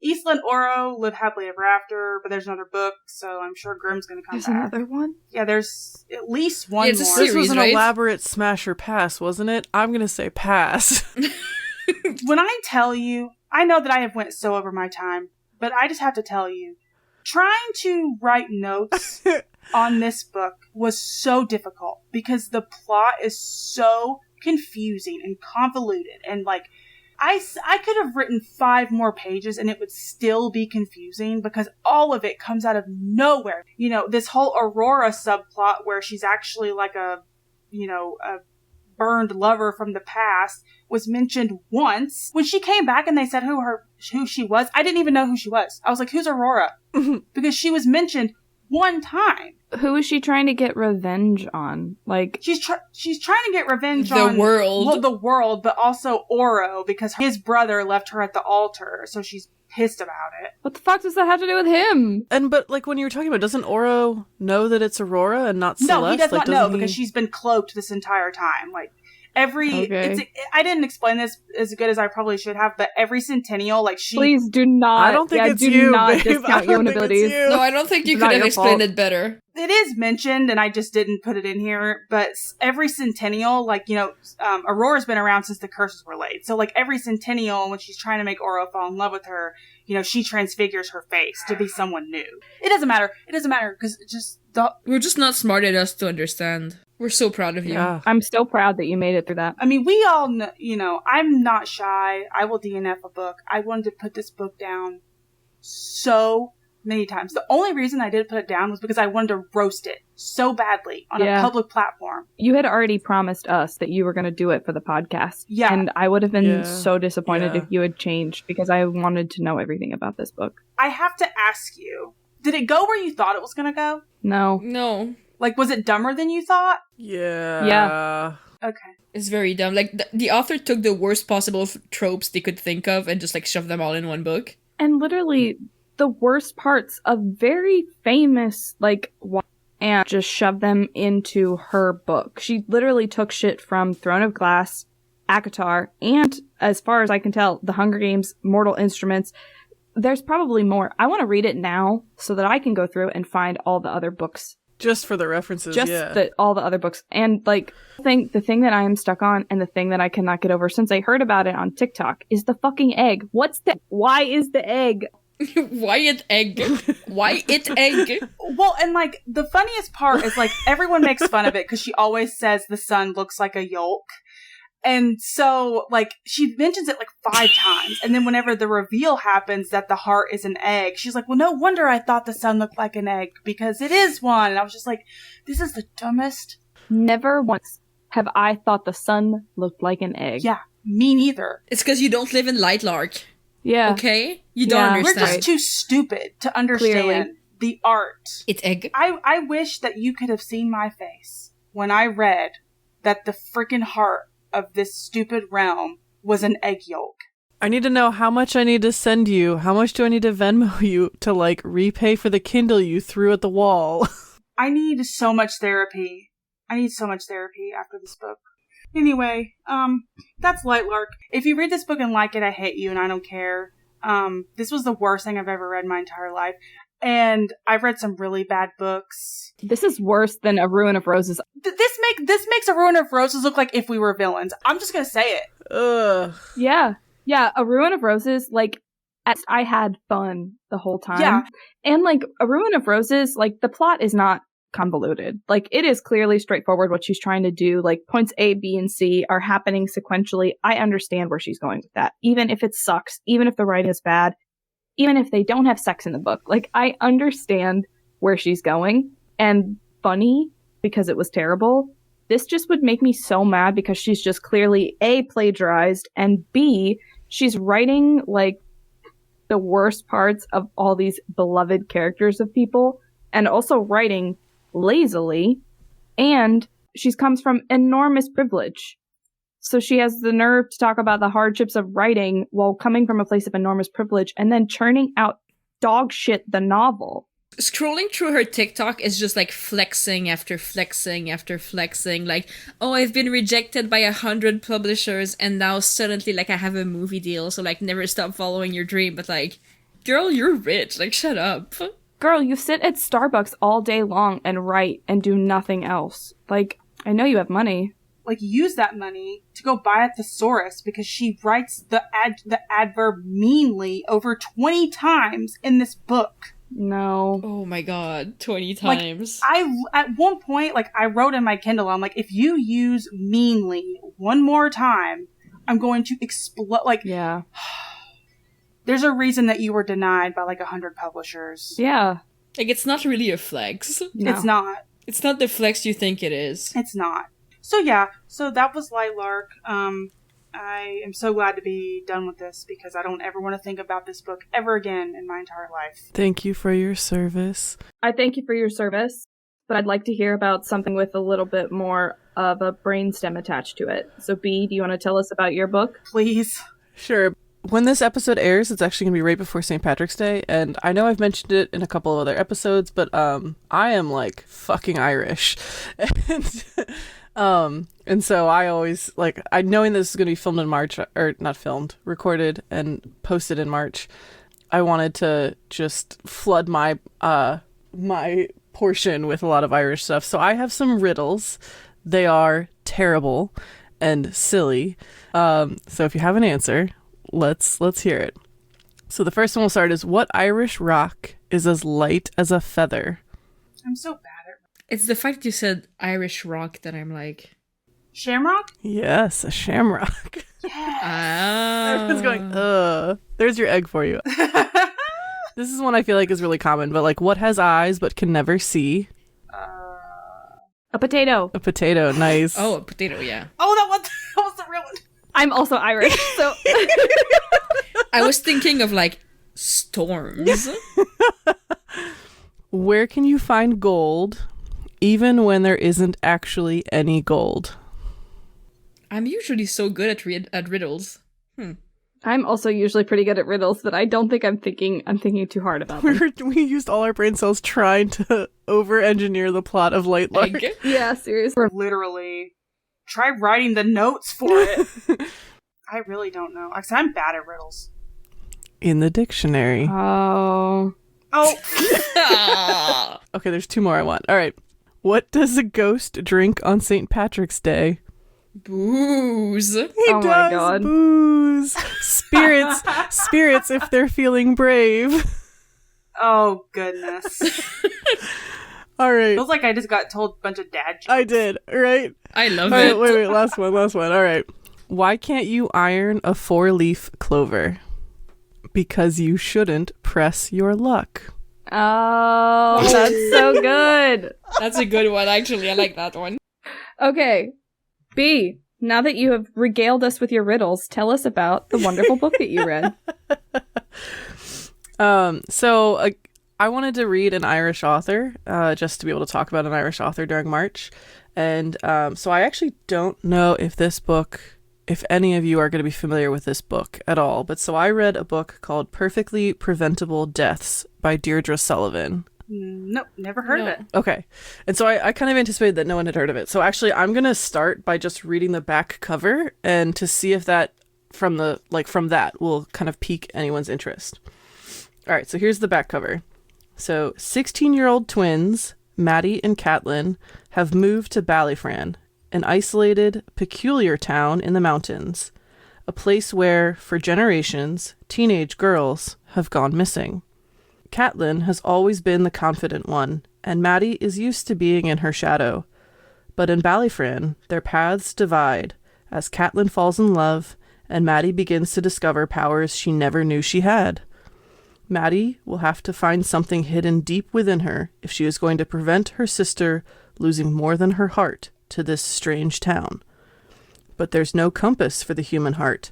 Speaker 2: Isla and Oro live happily ever after, but there's another book, so I'm sure Grimm's going to come back.
Speaker 4: There's another one?
Speaker 2: Yeah, there's at least one
Speaker 3: it's
Speaker 2: more.
Speaker 3: A series,
Speaker 1: this was an
Speaker 3: right?
Speaker 1: elaborate smash or pass, wasn't it? I'm going to say pass.
Speaker 2: When I tell you, I know that I have went so over my time, but I just have to tell you, trying to write notes on this book was so difficult because the plot is so confusing and convoluted and I could have written 5 more pages and it would still be confusing because all of it comes out of nowhere. You know, this whole Aurora subplot where she's actually like a burned lover from the past was mentioned once. When she came back and they said who she was, I didn't even know who she was. I was like, who's Aurora? Because she was mentioned one time.
Speaker 4: Who is she trying to get revenge on? Like,
Speaker 2: she's trying to get revenge
Speaker 3: on the
Speaker 2: world, but also Oro, because his brother left her at the altar, so she's pissed about it.
Speaker 4: What the fuck does that have to do with him?
Speaker 1: But like when you were talking about, doesn't Oro know that it's Aurora and not Celeste?
Speaker 2: No, he does not know because she's been cloaked this entire time. Like I didn't explain this as good as I probably should have, but every Centennial, like she...
Speaker 4: Please do not.
Speaker 1: I don't think it's you, babe.
Speaker 4: Discount your own abilities.
Speaker 3: No, I don't think you could have explained it better.
Speaker 2: It is mentioned, and I just didn't put it in here, but every Centennial, like, you know, Aurora's been around since the curses were laid. So, like, every Centennial, when she's trying to make Oro fall in love with her, you know, she transfigures her face to be someone new. It doesn't matter, because
Speaker 3: we're just not smart enough to understand. We're so proud of you.
Speaker 1: Yeah.
Speaker 4: I'm so proud that you made it through that.
Speaker 2: I mean, we all know, you know, I'm not shy. I will DNF a book. I wanted to put this book down so many times. The only reason I did put it down was because I wanted to roast it so badly on a public platform.
Speaker 4: You had already promised us that you were going to do it for the podcast.
Speaker 2: Yeah.
Speaker 4: And I would have been so disappointed if you had changed because I wanted to know everything about this book.
Speaker 2: I have to ask you, did it go where you thought it was going to go?
Speaker 3: No.
Speaker 2: Like, was it dumber than you thought?
Speaker 4: Yeah.
Speaker 2: Okay.
Speaker 3: It's very dumb. Like, the author took the worst possible tropes they could think of and just, like, shoved them all in one book.
Speaker 4: And literally, the worst parts of very famous, like, and just shoved them into her book. She literally took shit from Throne of Glass, ACOTAR, and, as far as I can tell, The Hunger Games, Mortal Instruments. There's probably more. I want to read it now so that I can go through and find all the other books.
Speaker 1: Just for the references,
Speaker 4: all the other books. And, like, the thing that I am stuck on and the thing that I cannot get over since I heard about it on TikTok is the fucking egg. Why is the egg?
Speaker 3: Why it egg? Why it egg?
Speaker 2: Well, and, like, the funniest part is, like, everyone makes fun of it because she always says the sun looks like a yolk. And so, like, she mentions it, like, 5 times. And then whenever the reveal happens that the heart is an egg, she's like, well, no wonder I thought the sun looked like an egg, because it is one. And I was just like, this is the dumbest.
Speaker 4: Never once have I thought the sun looked like an egg.
Speaker 2: Yeah, me neither.
Speaker 3: It's because you don't live in Lightlark.
Speaker 4: Yeah.
Speaker 3: Okay? You don't understand.
Speaker 2: We're just too stupid to understand the art.
Speaker 3: It's egg.
Speaker 2: I wish that you could have seen my face when I read that the freaking heart of this stupid realm was an egg yolk.
Speaker 1: I need to know how much I need to send you. How much do I need to Venmo you to, like, repay for the Kindle you threw at the wall?
Speaker 2: I need so much therapy. After this book. Anyway, that's Lightlark. If you read this book and like it, I hate you and I don't care. This was the worst thing I've ever read in my entire life. And I've read some really bad books.
Speaker 4: This is worse than A Ruin of Roses.
Speaker 2: This makes A Ruin of Roses look like if we were villains. I'm just gonna say it.
Speaker 1: Ugh.
Speaker 4: Yeah. A Ruin of Roses, like, I had fun the whole time.
Speaker 2: Yeah.
Speaker 4: And, like, A Ruin of Roses, like, the plot is not convoluted. Like, it is clearly straightforward what she's trying to do. Like, points A, B, and C are happening sequentially. I understand where she's going with that. Even if it sucks, even if the writing is bad, even if they don't have sex in the book. Like, I understand where she's going. And funny, because it was terrible. This just would make me so mad because she's just clearly A, plagiarized, and B, she's writing, like, the worst parts of all these beloved characters of people, and also writing lazily, and she comes from enormous privilege. So she has the nerve to talk about the hardships of writing while coming from a place of enormous privilege and then churning out dog shit the novel.
Speaker 3: Scrolling through her TikTok is just like flexing after flexing after flexing. Like, oh, I've been rejected by 100 publishers and now suddenly, like, I have a movie deal. So, like, never stop following your dream. But, like, girl, you're rich. Like, shut up.
Speaker 4: Girl, you sit at Starbucks all day long and write and do nothing else. Like, I know you have money.
Speaker 2: Like, use that money to go buy a thesaurus because she writes the adverb meanly over 20 times in this book.
Speaker 4: No.
Speaker 3: Oh my god, 20 times.
Speaker 2: Like, at one point, like, I wrote in my Kindle, I'm like, if you use meanly one more time, I'm going to explode. Like,
Speaker 4: yeah.
Speaker 2: There's a reason that you were denied by like 100 publishers.
Speaker 4: Yeah.
Speaker 3: Like, it's not really a flex.
Speaker 2: No. It's not.
Speaker 3: It's not the flex you think it is.
Speaker 2: It's not. So yeah, so that was Lightlark. I am so glad to be done with this because I don't ever want to think about this book ever again in my entire life.
Speaker 1: Thank you for your service.
Speaker 4: I thank you for your service, but I'd like to hear about something with a little bit more of a brainstem attached to it. So B, do you want to tell us about your book?
Speaker 2: Please.
Speaker 1: Sure. When this episode airs, it's actually going to be right before St. Patrick's Day, and I know I've mentioned it in a couple of other episodes, but I am like fucking Irish. And so I always knowing this is going to be filmed in March, or not filmed, recorded and posted in March, I wanted to just flood my my portion with a lot of Irish stuff. So I have some riddles. They are terrible and silly. So if you have an answer, let's hear it. So the first one we'll start is, what Irish rock is as light as a feather?
Speaker 2: I'm so bad at
Speaker 3: It's the fact that you said Irish rock that I'm like...
Speaker 2: Shamrock?
Speaker 1: Yes, a shamrock.
Speaker 2: Yes.
Speaker 1: Everyone's going, there's your egg for you. This is one I feel like is really common, but like, what has eyes but can never see?
Speaker 4: A potato.
Speaker 1: A potato, nice.
Speaker 3: Oh, a potato, yeah.
Speaker 2: Oh, that was the real one.
Speaker 4: I'm also Irish, so...
Speaker 3: I was thinking of like storms.
Speaker 1: Where can you find gold even when there isn't actually any gold?
Speaker 3: I'm usually so good at riddles.
Speaker 4: I'm also usually pretty good at riddles, but I don't think I'm thinking too hard about them.
Speaker 1: We used all our brain cells trying to over-engineer the plot of Lightlark.
Speaker 4: Yeah, seriously.
Speaker 2: Literally. Try writing the notes for it. I really don't know. Because I'm bad at riddles.
Speaker 1: In the dictionary.
Speaker 4: Oh.
Speaker 1: Okay, there's two more I want. All right. What does a ghost drink on St. Patrick's Day?
Speaker 3: Booze.
Speaker 1: He
Speaker 4: does my God.
Speaker 1: Booze. Spirits if they're feeling brave.
Speaker 2: Oh, goodness.
Speaker 1: All right.
Speaker 2: Feels like I just got told a bunch of dad jokes.
Speaker 1: I did, right?
Speaker 3: I love
Speaker 1: All
Speaker 3: it.
Speaker 1: right, wait, last one. All right. Why can't you iron a 4-leaf clover? Because you shouldn't press your luck.
Speaker 4: Oh, that's so good.
Speaker 3: That's a good one, actually. I like that one.
Speaker 4: Okay. B, now that you have regaled us with your riddles, tell us about the wonderful book that you read.
Speaker 1: I wanted to read an Irish author, just to be able to talk about an Irish author during March. And so I actually don't know if any of you are going to be familiar with this book at all. But so I read a book called Perfectly Preventable Deaths by Deirdre Sullivan.
Speaker 2: Nope, never heard of it.
Speaker 1: Okay. And so I kind of anticipated that no one had heard of it. So actually, I'm going to start by just reading the back cover and to see if that from that will kind of pique anyone's interest. All right. So here's the back cover. So 16-year-old twins, Maddie and Caitlin, have moved to Ballyfran, an isolated, peculiar town in the mountains, a place where, for generations, teenage girls have gone missing. Caitlin has always been the confident one, and Maddie is used to being in her shadow. But in Ballyfran, their paths divide as Caitlin falls in love and Maddie begins to discover powers she never knew she had. Maddie will have to find something hidden deep within her if she is going to prevent her sister losing more than her heart to this strange town. But there's no compass for the human heart,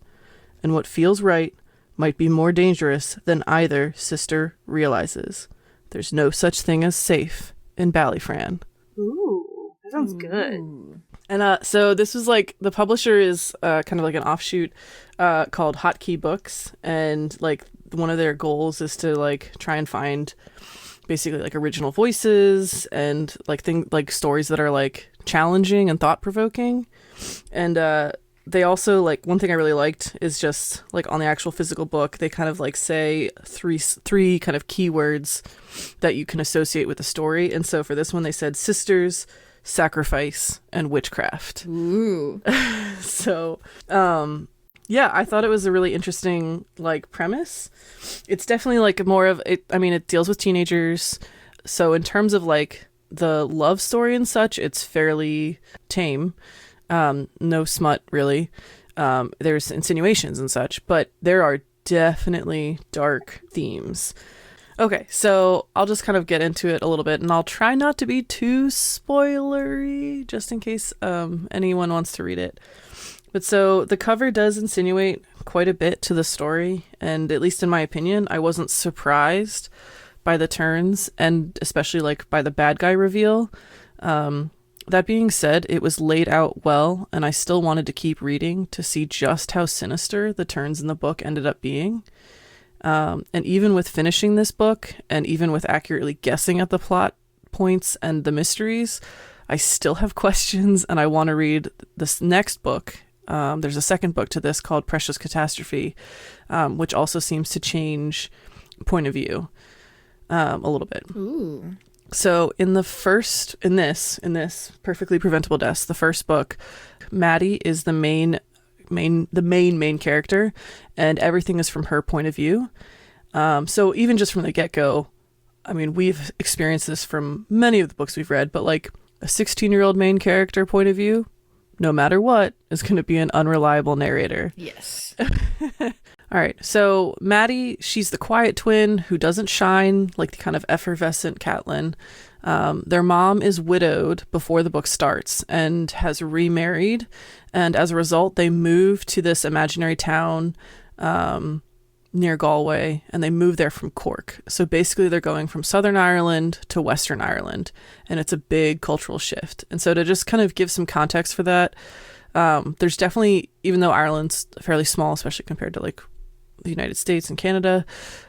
Speaker 1: and what feels right might be more dangerous than either sister realizes. There's no such thing as safe in Ballyfran.
Speaker 2: Ooh, that sounds good.
Speaker 1: And so this was like, the publisher is kind of like an offshoot called Hotkey Books, and like one of their goals is to like try and find basically like original voices and like stories that are like challenging and thought-provoking. And they also, like, one thing I really liked is just like on the actual physical book, they kind of like say three kind of keywords that you can associate with the story. And so for this one, they said sisters, sacrifice, and witchcraft.
Speaker 3: Ooh.
Speaker 1: So, yeah, I thought it was a really interesting, like, premise. It's definitely, like, more of it. I mean, it deals with teenagers. So in terms of, like, the love story and such, it's fairly tame. No smut, really. There's insinuations and such, but there are definitely dark themes. Okay, so I'll just kind of get into it a little bit, and I'll try not to be too spoilery, just in case anyone wants to read it. But so the cover does insinuate quite a bit to the story, and at least in my opinion, I wasn't surprised by the turns, and especially like by the bad guy reveal. That being said, it was laid out well, and I still wanted to keep reading to see just how sinister the turns in the book ended up being. And even with finishing this book, and even with accurately guessing at the plot points and the mysteries, I still have questions, and I want to read this next book. There's a second book to this called Precious Catastrophe, which also seems to change point of view a little bit.
Speaker 3: Ooh.
Speaker 1: So in this Perfectly Preventable Deaths, the first book, Maddie is the main character, and everything is from her point of view. So even just from the get-go, I mean, we've experienced this from many of the books we've read, but like a 16-year-old main character point of view, no matter what, is going to be an unreliable narrator.
Speaker 3: Yes.
Speaker 1: All right, so Maddie, she's the quiet twin who doesn't shine like the kind of effervescent Catelyn. Their mom is widowed before the book starts and has remarried, and as a result, they move to this imaginary town near Galway, and they move there from Cork. So basically, they're going from Southern Ireland to Western Ireland, and it's a big cultural shift. And so to just kind of give some context for that, there's definitely, even though Ireland's fairly small, especially compared to like the United States and Canada,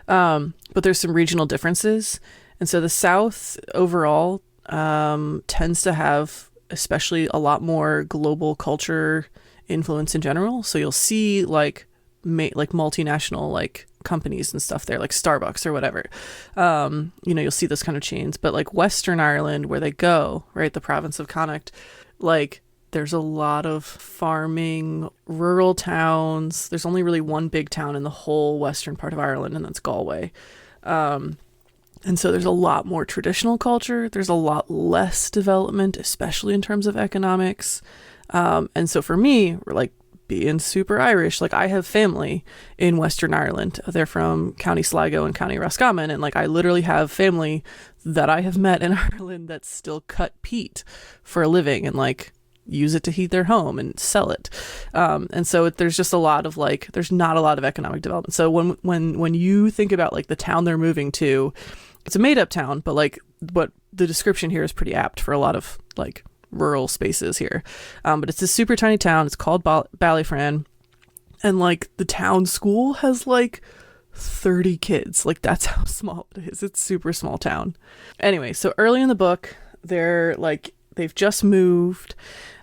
Speaker 1: but there's some regional differences. And so the South overall tends to have especially a lot more global culture influence in general. So you'll see like multinational like companies and stuff there, like Starbucks or whatever. You'll see those kind of chains. But like Western Ireland, where they go, right, the province of Connacht, like there's a lot of farming, rural towns. There's only really one big town in the whole western part of Ireland, and that's Galway. And so there's a lot more traditional culture. There's a lot less development, especially in terms of economics. And so for me, like being super Irish, like I have family in Western Ireland. They're from County Sligo and County Roscommon. And like I literally have family that I have met in Ireland that still cut peat for a living and like use it to heat their home and sell it. And so there's just a lot of like, there's not a lot of economic development. So when you think about like the town they're moving to, it's a made up town, but like what the description here is pretty apt for a lot of like rural spaces here. But it's a super tiny town. It's called Ballyfran. And like the town school has like 30 kids. Like that's how small it is. It's super small town. Anyway, so early in the book, they've just moved.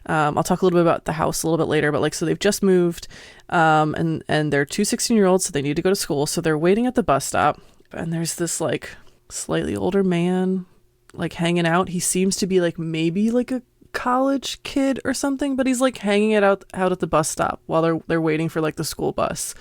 Speaker 1: I'll talk a little bit about the house a little bit later, but like, so they've just moved, and they're two 16-year-olds, so they need to go to school. So they're waiting at the bus stop, and there's this like slightly older man like hanging out. He seems to be like maybe like a college kid or something, but he's like hanging it out at the bus stop while they're waiting for like the school bus.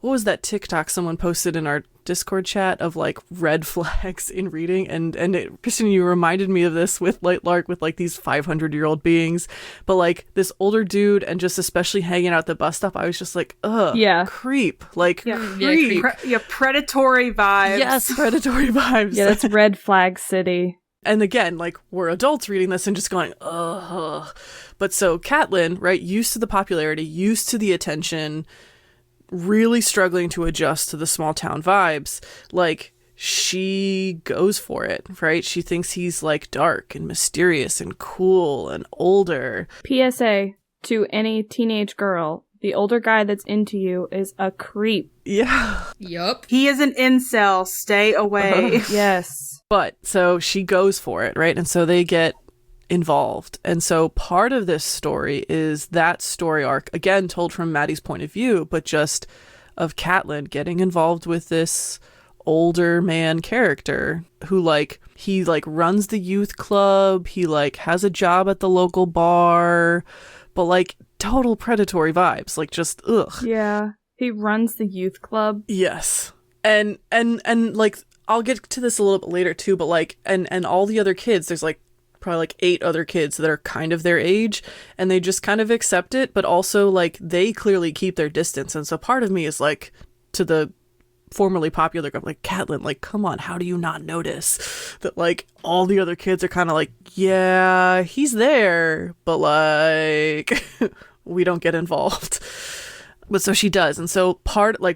Speaker 1: What was that TikTok someone posted in our Discord chat of like red flags in reading? And Kristen, you reminded me of this with Lightlark, with like these 500-year-old beings, but like this older dude, and just especially hanging out at the bus stop, I was just like, ugh, yeah, creep, like creep.
Speaker 2: Predatory vibes.
Speaker 1: Yes, predatory vibes.
Speaker 4: Yeah, that's red flag city.
Speaker 1: And again, like we're adults reading this and just going, ugh. But so Catelyn, right, used to the popularity, used to the attention, really struggling to adjust to the small town vibes, like she goes for it, right? She thinks he's like dark and mysterious and cool and older.
Speaker 4: PSA to any teenage girl: the older guy that's into you is a creep.
Speaker 1: Yeah.
Speaker 3: Yup.
Speaker 2: He is an incel. Stay away.
Speaker 4: Yes.
Speaker 1: But so she goes for it, right? And so they get involved. And so part of this story is that story arc, again told from Maddie's point of view, but just of Catelyn getting involved with this older man character who like he like runs the youth club, he like has a job at the local bar, but like total predatory vibes, like just ugh.
Speaker 4: Yeah, he runs the youth club.
Speaker 1: Yes. And like I'll get to this a little bit later too, but like and all the other kids, there's like probably like 8 other kids that are kind of their age, and they just kind of accept it, but also like they clearly keep their distance. And so part of me is like, to the formerly popular girl, like, Catelyn, like, come on, how do you not notice that like all the other kids are kind of like, yeah, he's there, but like we don't get involved. But so she does. And so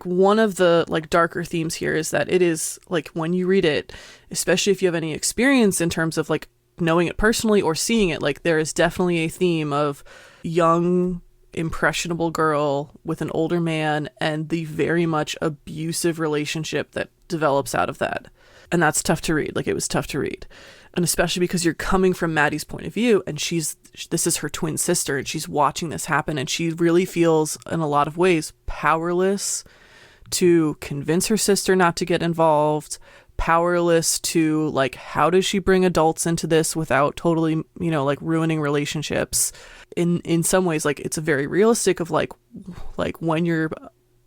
Speaker 1: one of the like darker themes here is that it is like, when you read it, especially if you have any experience in terms of like knowing it personally or seeing it, like there is definitely a theme of young, impressionable girl with an older man and the very much abusive relationship that develops out of that. And that's tough to read. Like, it was tough to read. And especially because you're coming from Maddie's point of view, and this is her twin sister, and she's watching this happen, and she really feels in a lot of ways powerless to convince her sister not to get involved, powerless to like, how does she bring adults into this without totally, like ruining relationships. In some ways, like, it's a very realistic of like when you're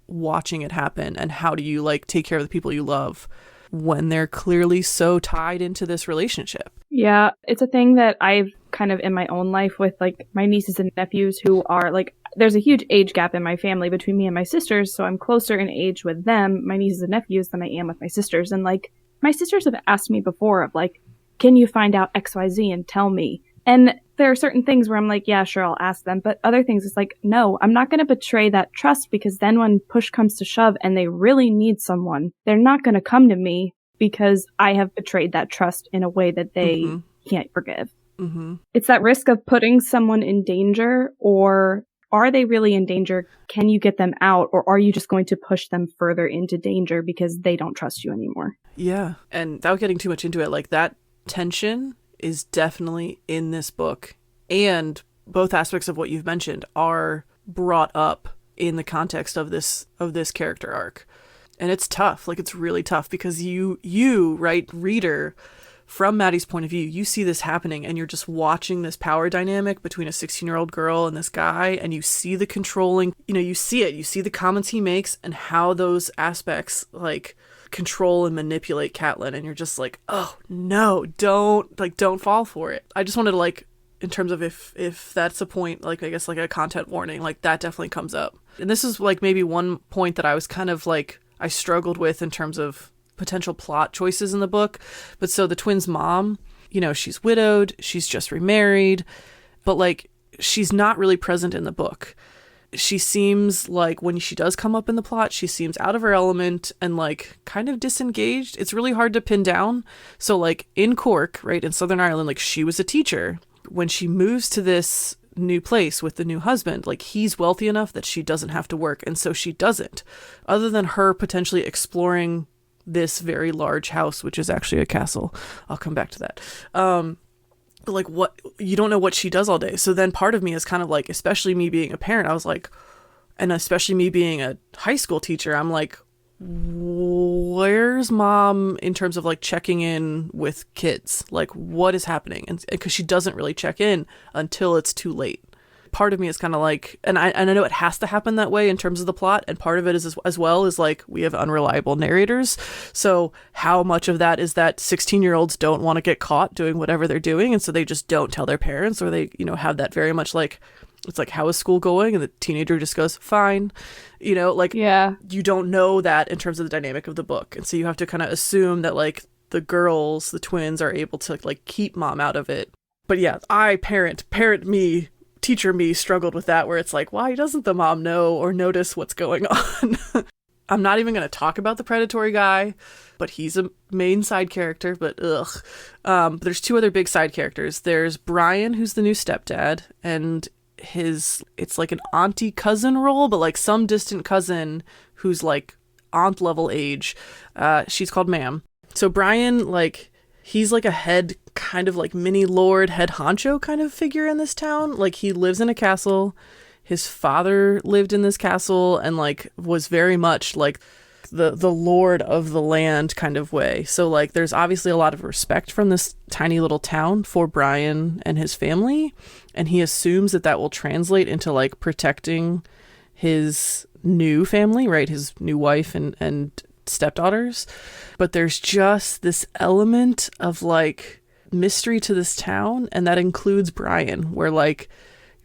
Speaker 1: watching it happen, and how do you like take care of the people you love when they're clearly so tied into this relationship.
Speaker 4: Yeah, it's a thing that I've kind of in my own life with like my nieces and nephews who are like, there's a huge age gap in my family between me and my sisters, so I'm closer in age with them, my nieces and nephews, than I am with my sisters. And like, my sisters have asked me before of like, can you find out XYZ and tell me? And there are certain things where I'm like, yeah, sure, I'll ask them. But other things, it's like, no, I'm not going to betray that trust, because then when push comes to shove and they really need someone, they're not going to come to me because I have betrayed that trust in a way that they can't forgive. Mm-hmm. It's that risk of putting someone in danger, or are they really in danger? Can you get them out? Or are you just going to push them further into danger because they don't trust you anymore?
Speaker 1: Yeah. And without getting too much into it, like, that tension is definitely in this book, and both aspects of what you've mentioned are brought up in the context of this character arc. And it's tough. Like, it's really tough because you right, reader, from Maddie's point of view, you see this happening and you're just watching this power dynamic between a 16-year-old girl and this guy, and you see the controlling, you see it, you see the comments he makes and how those aspects like control and manipulate Catelyn, and you're just like, oh no, don't fall for it. I just wanted to, like, in terms of if that's a point, like, I guess like a content warning, like that definitely comes up. And this is like maybe one point that I was kind of like, I struggled with in terms of potential plot choices in the book. But so the twins' mom, she's widowed, she's just remarried, but like, she's not really present in the book. She seems like, when she does come up in the plot, she seems out of her element and like kind of disengaged. It's really hard to pin down. So like in Cork, right, in Southern Ireland, like, she was a teacher. When she moves to this new place with the new husband, like, he's wealthy enough that she doesn't have to work, and so she doesn't, other than her potentially exploring this very large house, which is actually a castle. I'll come back to that. Like, what, you don't know what she does all day. So then part of me is kind of like, especially me being a parent, I was like, and especially me being a high school teacher, I'm like, where's mom in terms of like checking in with kids? Like, what is happening? And because she doesn't really check in until it's too late. Part of me is kind of like, and I know it has to happen that way in terms of the plot, and part of it is as well is like, we have unreliable narrators. So how much of that is that 16-year-olds don't want to get caught doing whatever they're doing, and so they just don't tell their parents, or they have that very much like, it's like, how is school going? And the teenager just goes, fine. Like, yeah, you don't know that in terms of the dynamic of the book, and so you have to kind of assume that like the girls, the twins, are able to like keep mom out of it. But yeah, teacher me struggled with that, where it's like, why doesn't the mom know or notice what's going on? I'm not even going to talk about the predatory guy, but he's a main side character, but there's 2 other big side characters. There's Brian, who's the new stepdad, and it's like an auntie cousin role, but like some distant cousin who's like aunt level age. She's called Ma'am. So Brian, like, he's like a head, kind of like mini lord, head honcho kind of figure in this town. Like, he lives in a castle. His father lived in this castle and like was very much like the lord of the land kind of way. So like, there's obviously a lot of respect from this tiny little town for Brian and his family, and he assumes that will translate into like protecting his new family, right, his new wife and stepdaughters. But there's just this element of like mystery to this town, and that includes Brian, where like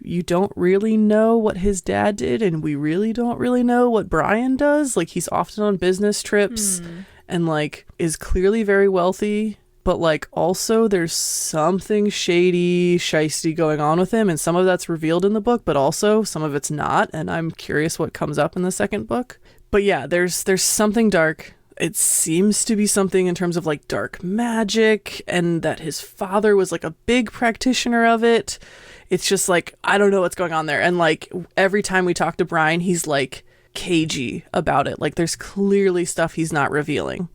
Speaker 1: you don't really know what his dad did, and we really don't really know what Brian does. Like, he's often on business trips and like is clearly very wealthy, but like also there's something shady, shisty going on with him, and some of that's revealed in the book, but also some of it's not, and I'm curious what comes up in the second book. But yeah, there's something dark. It seems to be something in terms of like dark magic, and that his father was like a big practitioner of it. It's just like, I don't know what's going on there. And like every time we talk to Brian, he's like cagey about it. Like there's clearly stuff he's not revealing.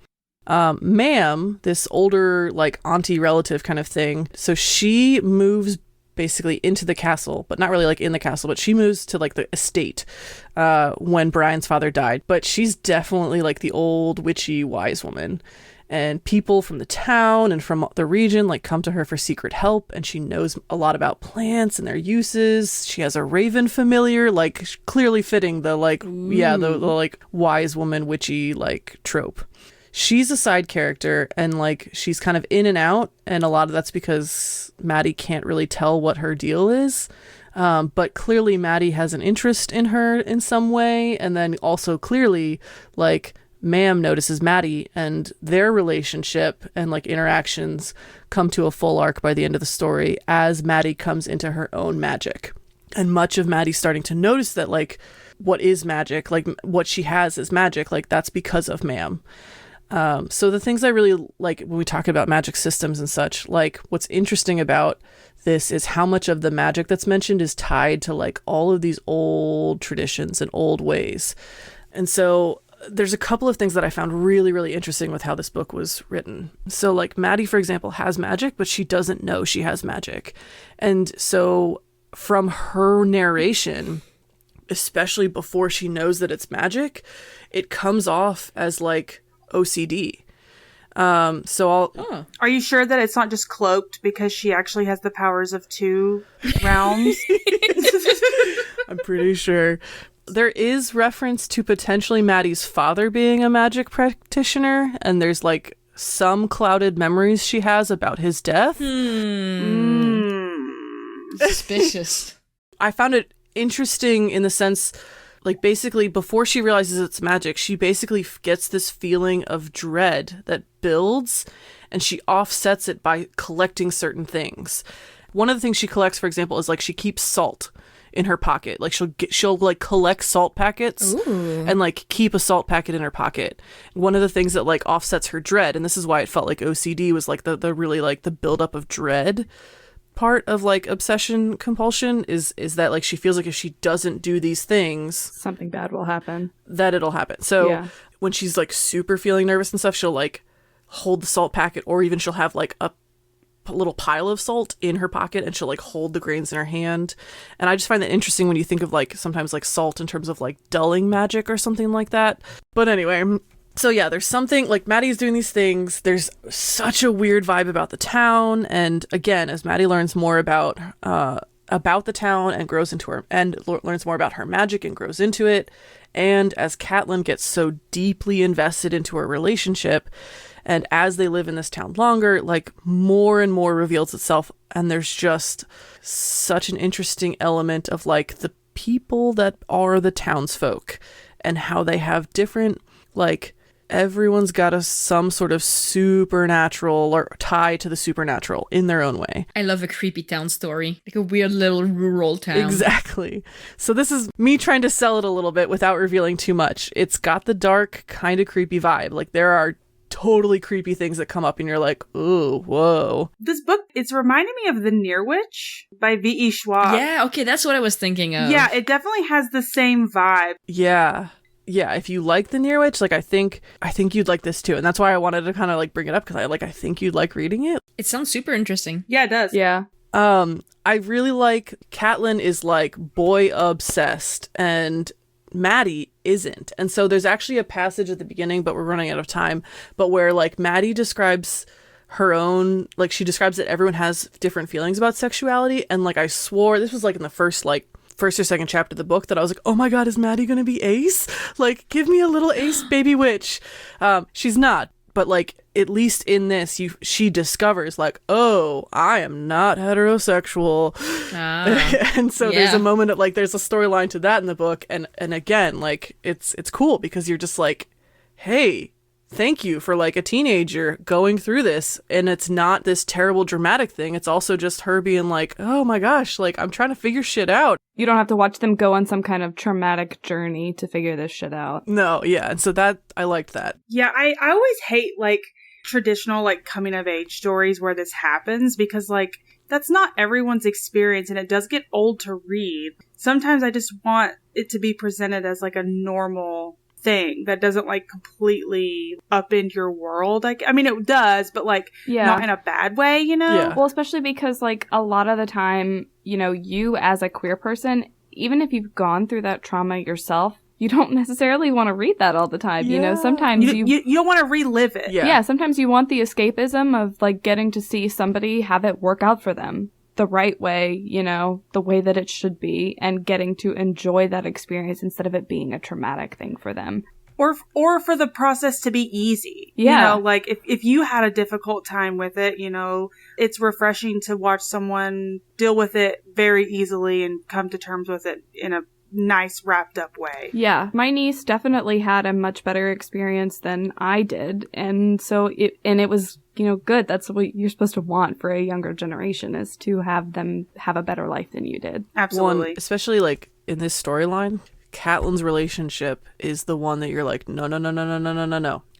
Speaker 1: Ma'am, this older like auntie relative kind of thing. So she moves basically into the castle, but not really like in the castle, but she moves to like the estate when Brian's father died. But she's definitely like the old witchy wise woman. And people from the town and from the region like come to her for secret help, and she knows a lot about plants and their uses. She has a raven familiar, like clearly fitting the like the like wise woman witchy like trope. She's a side character, and like she's kind of in and out, and a lot of that's because Maddie can't really tell what her deal is. But clearly Maddie has an interest in her in some way, and then also clearly like Ma'am notices Maddie, and their relationship and like interactions come to a full arc by the end of the story as Maddie comes into her own magic. And much of Maddie starting to notice that like what is magic, like what she has is magic, like that's because of Ma'am. So the things I really like when we talk about magic systems and such, like what's interesting about this is how much of the magic that's mentioned is tied to like all of these old traditions and old ways. And so there's a couple of things that I found really, really interesting with how this book was written. So like Maddie, for example, has magic, but she doesn't know she has magic. And so from her narration, especially before she knows that it's magic, it comes off as like OCD. Are
Speaker 2: you sure that it's not just cloaked because she actually has the powers of 2 realms?
Speaker 1: I'm pretty sure. There is reference to potentially Maddie's father being a magic practitioner, and there's like some clouded memories she has about his death.
Speaker 3: Suspicious.
Speaker 1: I found it interesting in the sense, like basically before she realizes it's magic, she basically gets this feeling of dread that builds, and she offsets it by collecting certain things. One of the things she collects, for example, is like she keeps salt in her pocket. Like she'll like collect salt packets. Ooh. And like keep a salt packet in her pocket. One of the things that like offsets her dread, and this is why it felt like OCD, was like the really like the buildup of dread part of like obsession compulsion is that like she feels like if she doesn't do these things,
Speaker 4: something bad will happen.
Speaker 1: That it'll happen. So when she's like super feeling nervous and stuff, she'll like hold the salt packet, or even she'll have like a little pile of salt in her pocket, and she'll like hold the grains in her hand. And I just find that interesting when you think of like sometimes like salt in terms of like dulling magic or something like that. But anyway, so yeah, there's something like Maddie's doing these things. There's such a weird vibe about the town, and again, as Maddie learns more about the town and grows into her and learns more about her magic and grows into it, and as Catelyn gets so deeply invested into her relationship, and as they live in this town longer, like more and more reveals itself. And there's just such an interesting element of like the people that are the townsfolk and how they have different, like everyone's got some sort of supernatural or tie to the supernatural in their own way.
Speaker 3: I love a creepy town story, like a weird little rural town.
Speaker 1: Exactly. So this is me trying to sell it a little bit without revealing too much. It's got the dark, kind of creepy vibe. Like there are totally creepy things that come up and you're like, ooh, whoa.
Speaker 2: This book, it's reminding me of The Near Witch by V.E. Schwab.
Speaker 3: Yeah, okay, that's what I was thinking of.
Speaker 2: Yeah, it definitely has the same vibe.
Speaker 1: Yeah, if you like The Near Witch, like I think you'd like this too. And that's why I wanted to kind of like bring it up, because I think you'd like reading it.
Speaker 3: It sounds super interesting.
Speaker 2: Yeah, it does.
Speaker 4: Yeah.
Speaker 1: I really like Catelyn is like boy obsessed, and Maddie isn't. And so there's actually a passage at the beginning, but we're running out of time, but where like Maddie describes her own, like she describes that everyone has different feelings about sexuality, and like I swore this was like in the first or second chapter of the book that I was like, oh my god, is Maddie gonna be Ace? Like give me a little Ace baby witch. She's not, But like, at least in this, she discovers like, oh, I am not heterosexual. And so there's a moment of like, there's a storyline to that in the book. And again, like, it's cool because you're just like, hey, thank you for like a teenager going through this. And it's not this terrible dramatic thing. It's also just her being like, oh my gosh, like I'm trying to figure shit out.
Speaker 4: You don't have to watch them go on some kind of traumatic journey to figure this shit out.
Speaker 1: No, yeah. And so that, I liked that.
Speaker 2: Yeah, I always hate like traditional like coming of age stories where this happens because like that's not everyone's experience and it does get old to read. Sometimes I just want it to be presented as like a normal thing that doesn't like completely upend your world. Like, I mean, it does, but like not in a bad way, you know?
Speaker 4: Yeah. Well, especially because like a lot of the time, you know, you as a queer person, even if you've gone through that trauma yourself, you don't necessarily want to read that all the time. You know, sometimes
Speaker 2: you don't want to relive it.
Speaker 4: Yeah, sometimes you want the escapism of like getting to see somebody have it work out for them the right way, you know, the way that it should be, and getting to enjoy that experience instead of it being a traumatic thing for them.
Speaker 2: Or for the process to be easy.
Speaker 4: Yeah.
Speaker 2: You know, like if you had a difficult time with it, you know, it's refreshing to watch someone deal with it very easily and come to terms with it in a nice wrapped up way.
Speaker 4: Yeah. My niece definitely had a much better experience than I did. And so it was, you know, good. That's what you're supposed to want for a younger generation, is to have them have a better life than you did.
Speaker 2: Absolutely.
Speaker 1: One, especially like in this storyline, Catelyn's relationship is the one that you're like, no.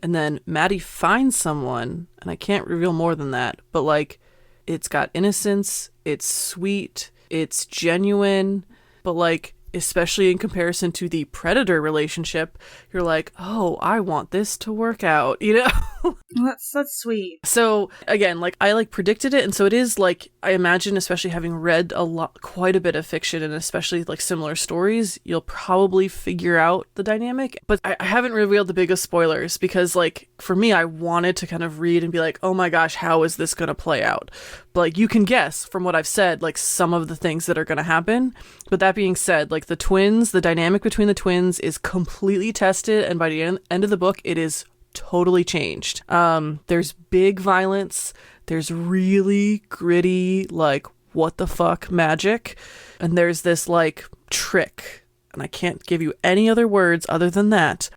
Speaker 1: And then Maddie finds someone, and I can't reveal more than that, but like, it's got innocence, it's sweet, it's genuine, but like, especially in comparison to the predator relationship, you're like, oh, I want this to work out, you know?
Speaker 2: That's sweet.
Speaker 1: So again, like I like predicted it, and so it is like, I imagine, especially having read quite a bit of fiction and especially like similar stories, you'll probably figure out the dynamic. But I haven't revealed the biggest spoilers because like for me, I wanted to kind of read and be like, oh my gosh, how is this gonna play out? But like you can guess from what I've said, like some of the things that are gonna happen. But that being said, like the twins, the dynamic between the twins is completely tested, and by the end of the book, it is totally changed. There's big violence, there's really gritty, like what the fuck magic, and there's this like trick, and I can't give you any other words other than that.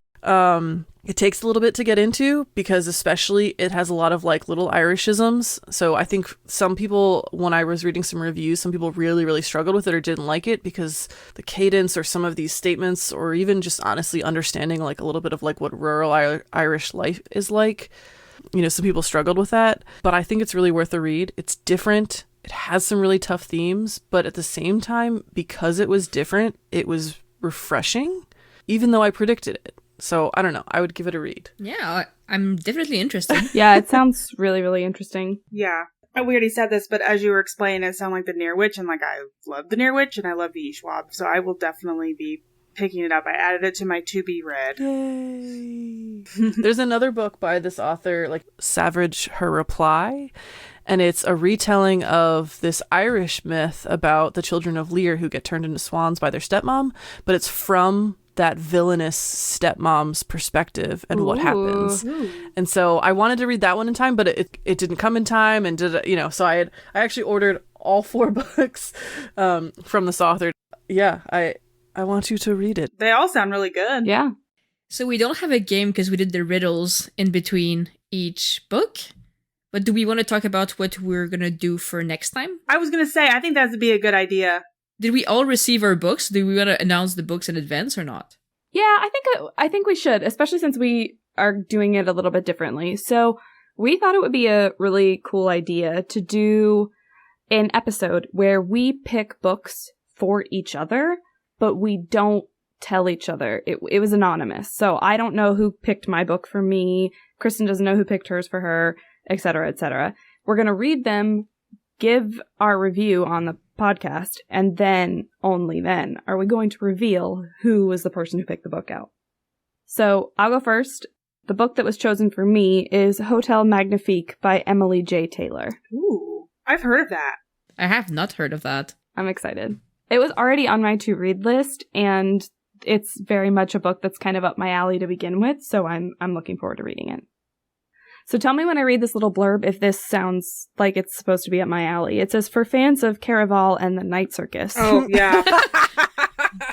Speaker 1: It takes a little bit to get into because especially it has a lot of like little Irish-isms. So I think some people, when I was reading some reviews, some people really, really struggled with it or didn't like it because the cadence or some of these statements, or even just honestly understanding like a little bit of like what rural Irish life is like. You know, some people struggled with that, but I think it's really worth a read. It's different. It has some really tough themes, but at the same time, because it was different, it was refreshing, even though I predicted it. So, I don't know. I would give it a read.
Speaker 3: Yeah, I'm definitely interested.
Speaker 4: Yeah, it sounds really, really interesting.
Speaker 2: Yeah. We already said this, but as you were explaining, it sounded like the Near Witch, and like I love the Near Witch, and I love the Ishwab, so I will definitely be picking it up. I added it to my to be read.
Speaker 1: Yay! There's another book by this author, like Savage Her Reply, and it's a retelling of this Irish myth about the children of Lear who get turned into swans by their stepmom, but it's from that villainous stepmom's perspective and what happens. And so I wanted to read that one in time, but it didn't come in time, and so I actually ordered all 4 books from this author. Yeah, I want you to read it.
Speaker 2: They all sound really good.
Speaker 4: Yeah.
Speaker 3: So we don't have a game because we did the riddles in between each book. But do we want to talk about what we're going to do for next time?
Speaker 2: I was going to say, I think that would be a good idea.
Speaker 3: Did we all receive our books? Do we want to announce the books in advance or not?
Speaker 4: Yeah, I think we should, especially since we are doing it a little bit differently. So we thought it would be a really cool idea to do an episode where we pick books for each other, but we don't tell each other. It was anonymous. So I don't know who picked my book for me. Kristen doesn't know who picked hers for her, etc., etc. We're going to read them, give our review on the podcast, and then, only then, are we going to reveal who was the person who picked the book out. So I'll go first. The book that was chosen for me is Hotel Magnifique by Emily J. Taylor.
Speaker 2: Ooh, I've heard of that.
Speaker 3: I have not heard of that.
Speaker 4: I'm excited. It was already on my to-read list, and it's very much a book that's kind of up my alley to begin with, so I'm looking forward to reading it. So tell me when I read this little blurb if this sounds like it's supposed to be up my alley. It says, for fans of Caraval and the Night Circus.
Speaker 2: Oh, yeah.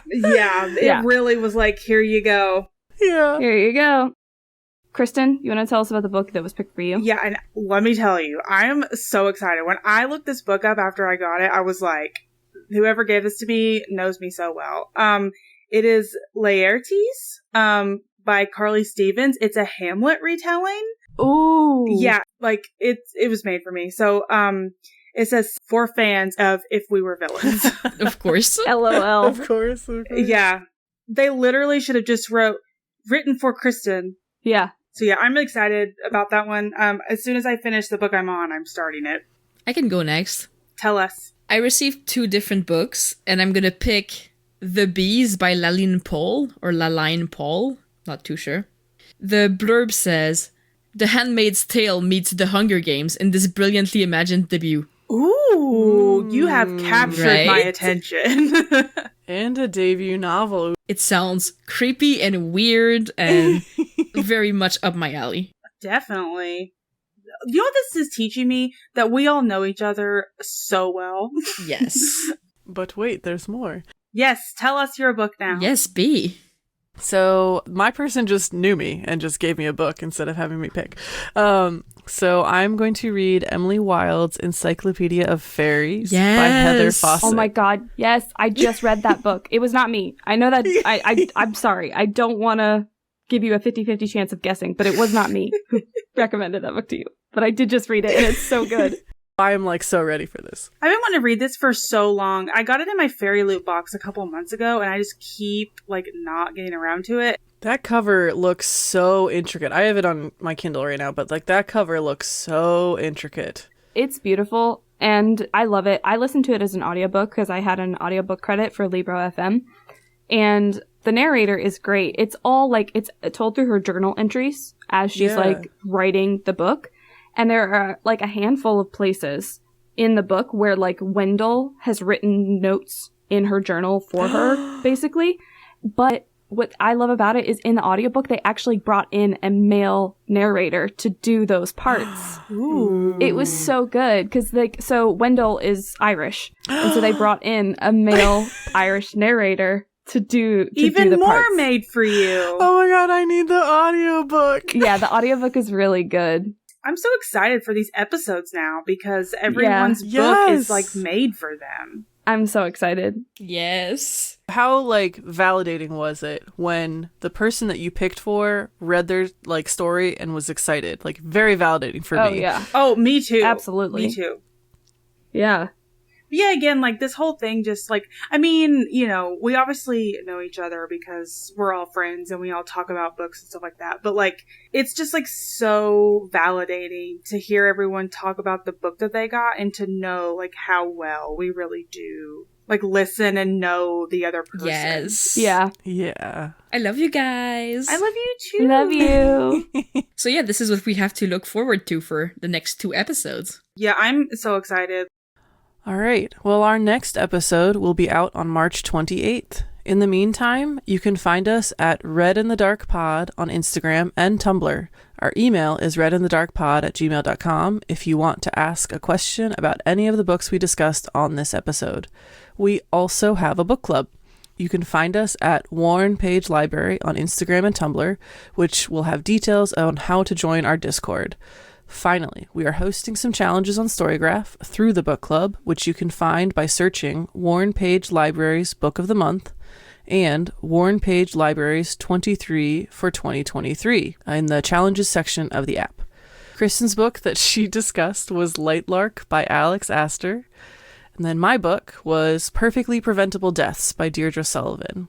Speaker 2: It really was like, here you go.
Speaker 1: Yeah.
Speaker 4: Here you go. Kristen, you want to tell us about the book that was picked for you?
Speaker 2: Yeah, and let me tell you, I'm so excited. When I looked this book up after I got it, I was like, whoever gave this to me knows me so well. It is Laertes, by Carly Stevens. It's a Hamlet retelling.
Speaker 4: Ooh.
Speaker 2: Yeah, like, it was made for me. So, it says, for fans of If We Were Villains.
Speaker 3: Of course.
Speaker 4: LOL.
Speaker 1: Of course.
Speaker 2: Yeah. They literally should have just written for Kristen.
Speaker 4: Yeah.
Speaker 2: So yeah, I'm excited about that one. As soon as I finish the book I'm on, I'm starting it.
Speaker 3: I can go next.
Speaker 2: Tell us.
Speaker 3: I received 2 different books, and I'm gonna pick The Bees by Laline Paul. Not too sure. The blurb says, The Handmaid's Tale meets The Hunger Games in this brilliantly imagined debut.
Speaker 2: Ooh, you have captured my attention.
Speaker 1: And a debut novel.
Speaker 3: It sounds creepy and weird and very much up my alley.
Speaker 2: Definitely. You know what this is teaching me? That we all know each other so well.
Speaker 3: Yes.
Speaker 1: But wait, there's more.
Speaker 2: Yes, tell us your book now.
Speaker 3: Yes, B.
Speaker 1: So my person just knew me and just gave me a book instead of having me pick. So I'm going to read Emily Wilde's Encyclopedia of Fairies by Heather Fawcett.
Speaker 4: Oh my god, yes, I just read that book. It was not me. I know that, I'm sorry. I don't want to give you a 50-50 chance of guessing, but it was not me who recommended that book to you. But I did just read it, and it's so good.
Speaker 1: I am like so ready for this.
Speaker 2: I've been wanting to read this for so long. I got it in my Fairy Loot box a couple months ago, and I just keep like not getting around to it.
Speaker 1: That cover looks so intricate. I have it on my Kindle right now, but like that cover looks so intricate.
Speaker 4: It's beautiful, and I love it. I listened to it as an audiobook because I had an audiobook credit for Libro FM, and the narrator is great. It's all like, it's told through her journal entries as she's like writing the book. And there are like a handful of places in the book where like Wendell has written notes in her journal for her, basically. But what I love about it is in the audiobook, they actually brought in a male narrator to do those parts.
Speaker 1: Ooh.
Speaker 4: It was so good because so Wendell is Irish. And so they brought in a male Irish narrator to do
Speaker 2: even
Speaker 4: the
Speaker 2: more
Speaker 4: parts.
Speaker 2: made for you.
Speaker 1: Oh my god, I need the audiobook.
Speaker 4: Yeah, the audiobook is really good.
Speaker 2: I'm so excited for these episodes now because everyone's book is like made for them.
Speaker 4: I'm so excited.
Speaker 3: Yes.
Speaker 1: How like validating was it when the person that you picked for read their like story and was excited? Like very validating for me.
Speaker 4: Oh yeah.
Speaker 2: Oh, me too.
Speaker 4: Absolutely.
Speaker 2: Me too.
Speaker 4: Yeah.
Speaker 2: Yeah, again, like this whole thing just like, I mean, you know, we obviously know each other because we're all friends and we all talk about books and stuff like that. But like, it's just like so validating to hear everyone talk about the book that they got and to know like how well we really do like listen and know the other person.
Speaker 3: Yes.
Speaker 4: Yeah.
Speaker 1: Yeah.
Speaker 3: I love you guys.
Speaker 2: I love you too.
Speaker 4: Love you.
Speaker 3: So yeah, this is what we have to look forward to for the next 2 episodes.
Speaker 2: Yeah, I'm so excited.
Speaker 1: All right. Well, our next episode will be out on March 28th. In the meantime, you can find us at Read in the Dark Pod on Instagram and Tumblr. Our email is readinthedarkpod@gmail.com if you want to ask a question about any of the books we discussed on this episode. We also have a book club. You can find us at Warren Page Library on Instagram and Tumblr, which will have details on how to join our Discord. Finally, we are hosting some challenges on Storygraph through the book club, which you can find by searching Warren Page Library's Book of the Month and Warren Page Library's 23 for 2023 in the challenges section of the app. Kristen's book that she discussed was Lightlark by Alex Aster. And then my book was Perfectly Preventable Deaths by Deirdre Sullivan.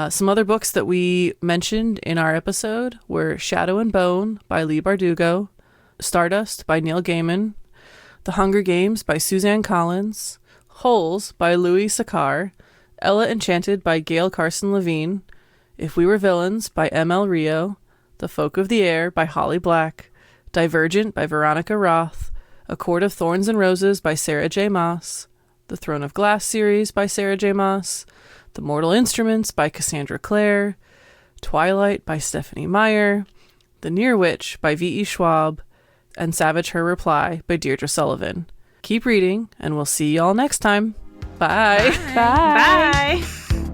Speaker 1: Some other books that we mentioned in our episode were Shadow and Bone by Leigh Bardugo, Stardust by Neil Gaiman, The Hunger Games by Suzanne Collins, Holes by Louis Sachar, Ella Enchanted by Gail Carson Levine, If We Were Villains by M.L. Rio, The Folk of the Air by Holly Black, Divergent by Veronica Roth, A Court of Thorns and Roses by Sarah J. Maas, The Throne of Glass series by Sarah J. Maas, The Mortal Instruments by Cassandra Clare, Twilight by Stephanie Meyer, The Near Witch by V.E. Schwab, and Savage Her Reply by Deirdre Sullivan. Keep reading, and we'll see y'all next time. Bye.
Speaker 4: Bye.
Speaker 2: Bye.